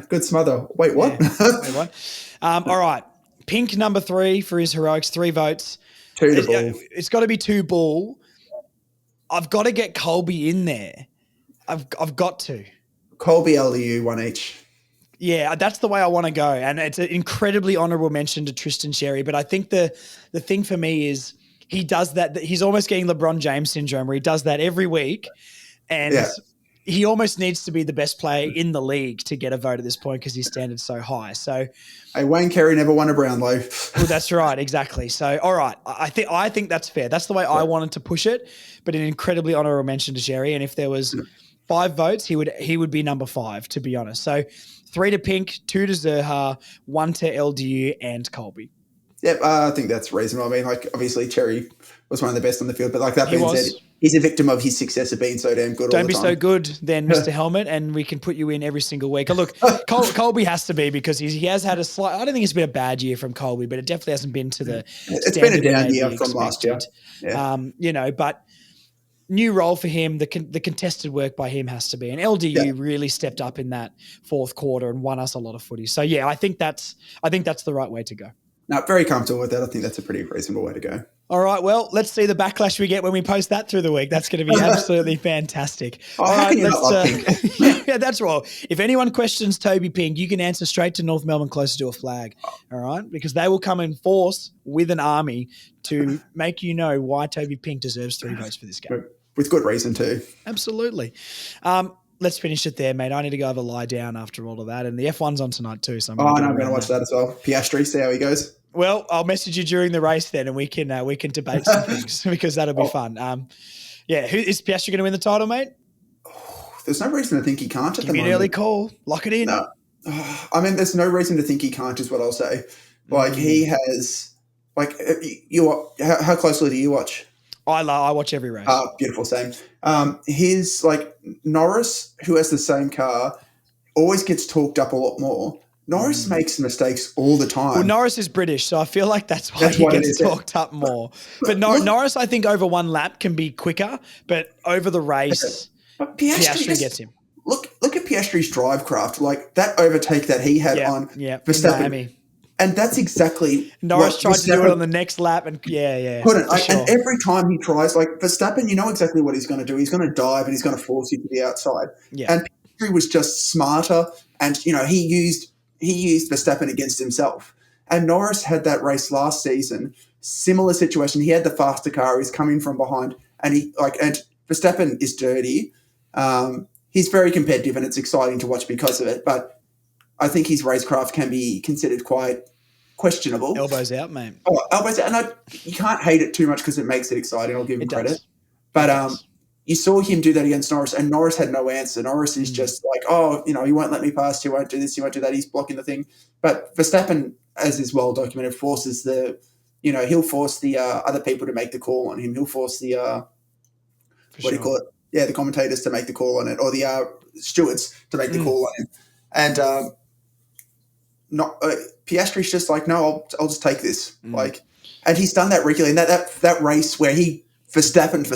good smother. Wait, what? Yeah. Wait, what? All right. Pink number 3 for his heroics, 3 votes. 2 to Bull. It's got to be 2 Bull. I've got to get Colby in there. I've got to. Colby, LDU, 1 each. Yeah, that's the way I want to go. And it's an incredibly honourable mention to Tristan Sherry. But I think the thing for me is he does that. He's almost getting LeBron James syndrome where he does that every week. And he almost needs to be the best player in the league to get a vote at this point because his standard's so high. So, hey, Wayne Carey never won a Brownlow. Well, that's right, exactly. So, all right, I think that's fair. That's the way I wanted to push it. But an incredibly honourable mention to Sherry. And if there was 5 votes, he would be number 5, to be honest. So, 3 to Pink, 2 to Zerha, 1 to LDU and Colby. Yep, I think that's reasonable. I mean, like obviously Cherry was one of the best on the field, but like that being said, he's a victim of his success of being so damn good all the time. Don't be so good then, Mr. Helmet, and we can put you in every single week. Look, Colby has to be because he has had a slight – I don't think it's been a bad year from Colby, but it definitely hasn't been to the It's been a down year from last year. Yeah. But new role for him, the contested work by him has to be. And LDU really stepped up in that 4th quarter and won us a lot of footy. So, yeah, I think that's the right way to go. No, very comfortable with that. I think that's a pretty reasonable way to go. All right, well, let's see the backlash we get when we post that through the week. That's going to be absolutely fantastic. All right, yeah, that's right. If anyone questions Toby Pink, you can answer straight to North Melbourne closer to a flag, all right? Because they will come in force with an army to make you know why Toby Pink deserves 3 votes for this game. With good reason too. Absolutely. Let's finish it there, mate. I need to go have a lie down after all of that. And the F1's on tonight too. So I'm going to watch that as well. Piastri, see how he goes. Well, I'll message you during the race then, and we can debate some things because that'll be fun. Who is Piastri going to win the title, mate? There's no reason to think he can't at the moment. Give me an early call. Lock it in. No. I mean, there's no reason to think he can't is what I'll say. Like, he has... Like, how closely do you watch? I watch every race. Beautiful, same. His, like, Norris, who has the same car, always gets talked up a lot more. Norris makes mistakes all the time. Well, Norris is British, so I feel like that's why he gets talked up more. But Norris, I think, over one lap can be quicker, but over the race, Piastri gets him. Look at Piastri's drive craft, like that overtake that he had on Verstappen. And that's exactly Norris tried to do it on the next lap, and couldn't. And every time he tries, like Verstappen, you know exactly what he's going to do. He's going to dive and he's going to force you to the outside. Yeah. And Piastri was just smarter, and he used Verstappen against himself. And Norris had that race last season, similar situation. He had the faster car. He's coming from behind, and and Verstappen is dirty. He's very competitive, and it's exciting to watch because of it. But I think his racecraft can be considered quite questionable. Elbows out, mate. Oh, elbows out. And you can't hate it too much because it makes it exciting. I'll give him credit. But you saw him do that against Norris, and Norris had no answer. Norris is just like, he won't let me pass. He won't do this. He won't do that. He's blocking the thing. But Verstappen, as is well documented, forces he'll force the other people to make the call on him. He'll force the do you call it? Yeah, the commentators to make the call on it, or the stewards to make the call on him. And Piastri's just like, no, I'll just take this. Like, and he's done that regularly. And that race where he Verstappen,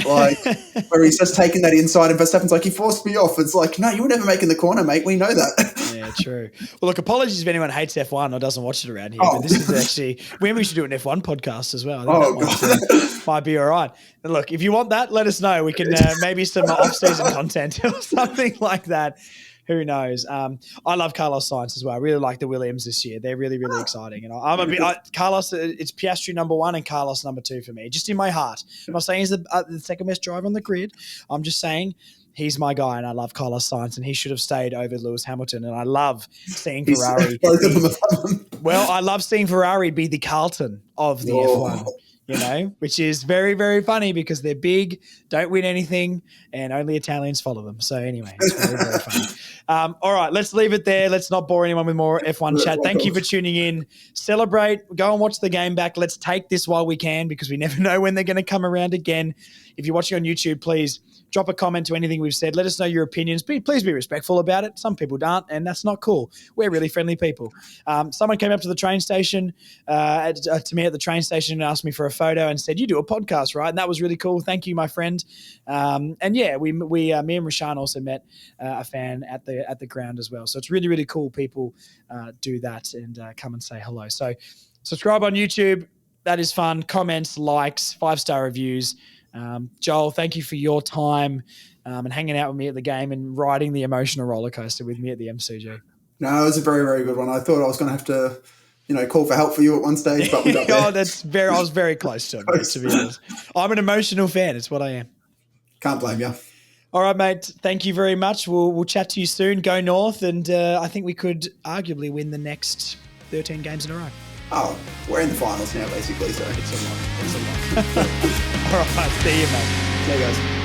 like where he's just taking that inside, and Verstappen's like, he forced me off. It's like, no, you were never making the corner, mate. We know that. Yeah, true. Well, look, apologies if anyone hates F1 or doesn't watch it around here. But this is actually we should do an F1 podcast as well. I think might be all right. And look, if you want that, let us know. We can maybe some off-season content or something like that. Who knows? I love Carlos Sainz as well. I really like the Williams this year. They're really, really exciting. And I'm a bit Carlos. It's Piastri number 1 and Carlos number 2 for me, just in my heart. I'm not saying he's the second best driver on the grid. I'm just saying he's my guy, and I love Carlos Sainz, and he should have stayed over Lewis Hamilton. And I love seeing Ferrari. I love seeing Ferrari be the Carlton of the F1. Which is very, very funny because they're big, don't win anything, and only Italians follow them. So anyway, it's very, very funny. All right, let's leave it there. Let's not bore anyone with more F1 chat. Thank you for tuning in. Celebrate. Go and watch the game back. Let's take this while we can because we never know when they're going to come around again. If you're watching on YouTube, please drop a comment to anything we've said. Let us know your opinions. Please be respectful about it. Some people aren't, and that's not cool. We're really friendly people. Someone came up to the train station, to me at the train station, and asked me for a photo and said, "You do a podcast, right?" And that was really cool. Thank you, my friend. And yeah, me and Rashan also met a fan at the ground as well. So it's really, really cool. People do that and come and say hello. So subscribe on YouTube. That is fun. Comments, likes, 5-star reviews. Joel, thank you for your time and hanging out with me at the game and riding the emotional roller coaster with me at the MCG. No, it was a very, very good one. I thought I was going to have to, call for help for you at one stage, but we got there. I was very close to it, to be honest. I'm an emotional fan. It's what I am. Can't blame you. All right, mate. Thank you very much. We'll chat to you soon. Go North, and I think we could arguably win the next 13 games in a row. Oh, we're in the finals now, basically. So it's a lot. All right, see you, mate. See you guys.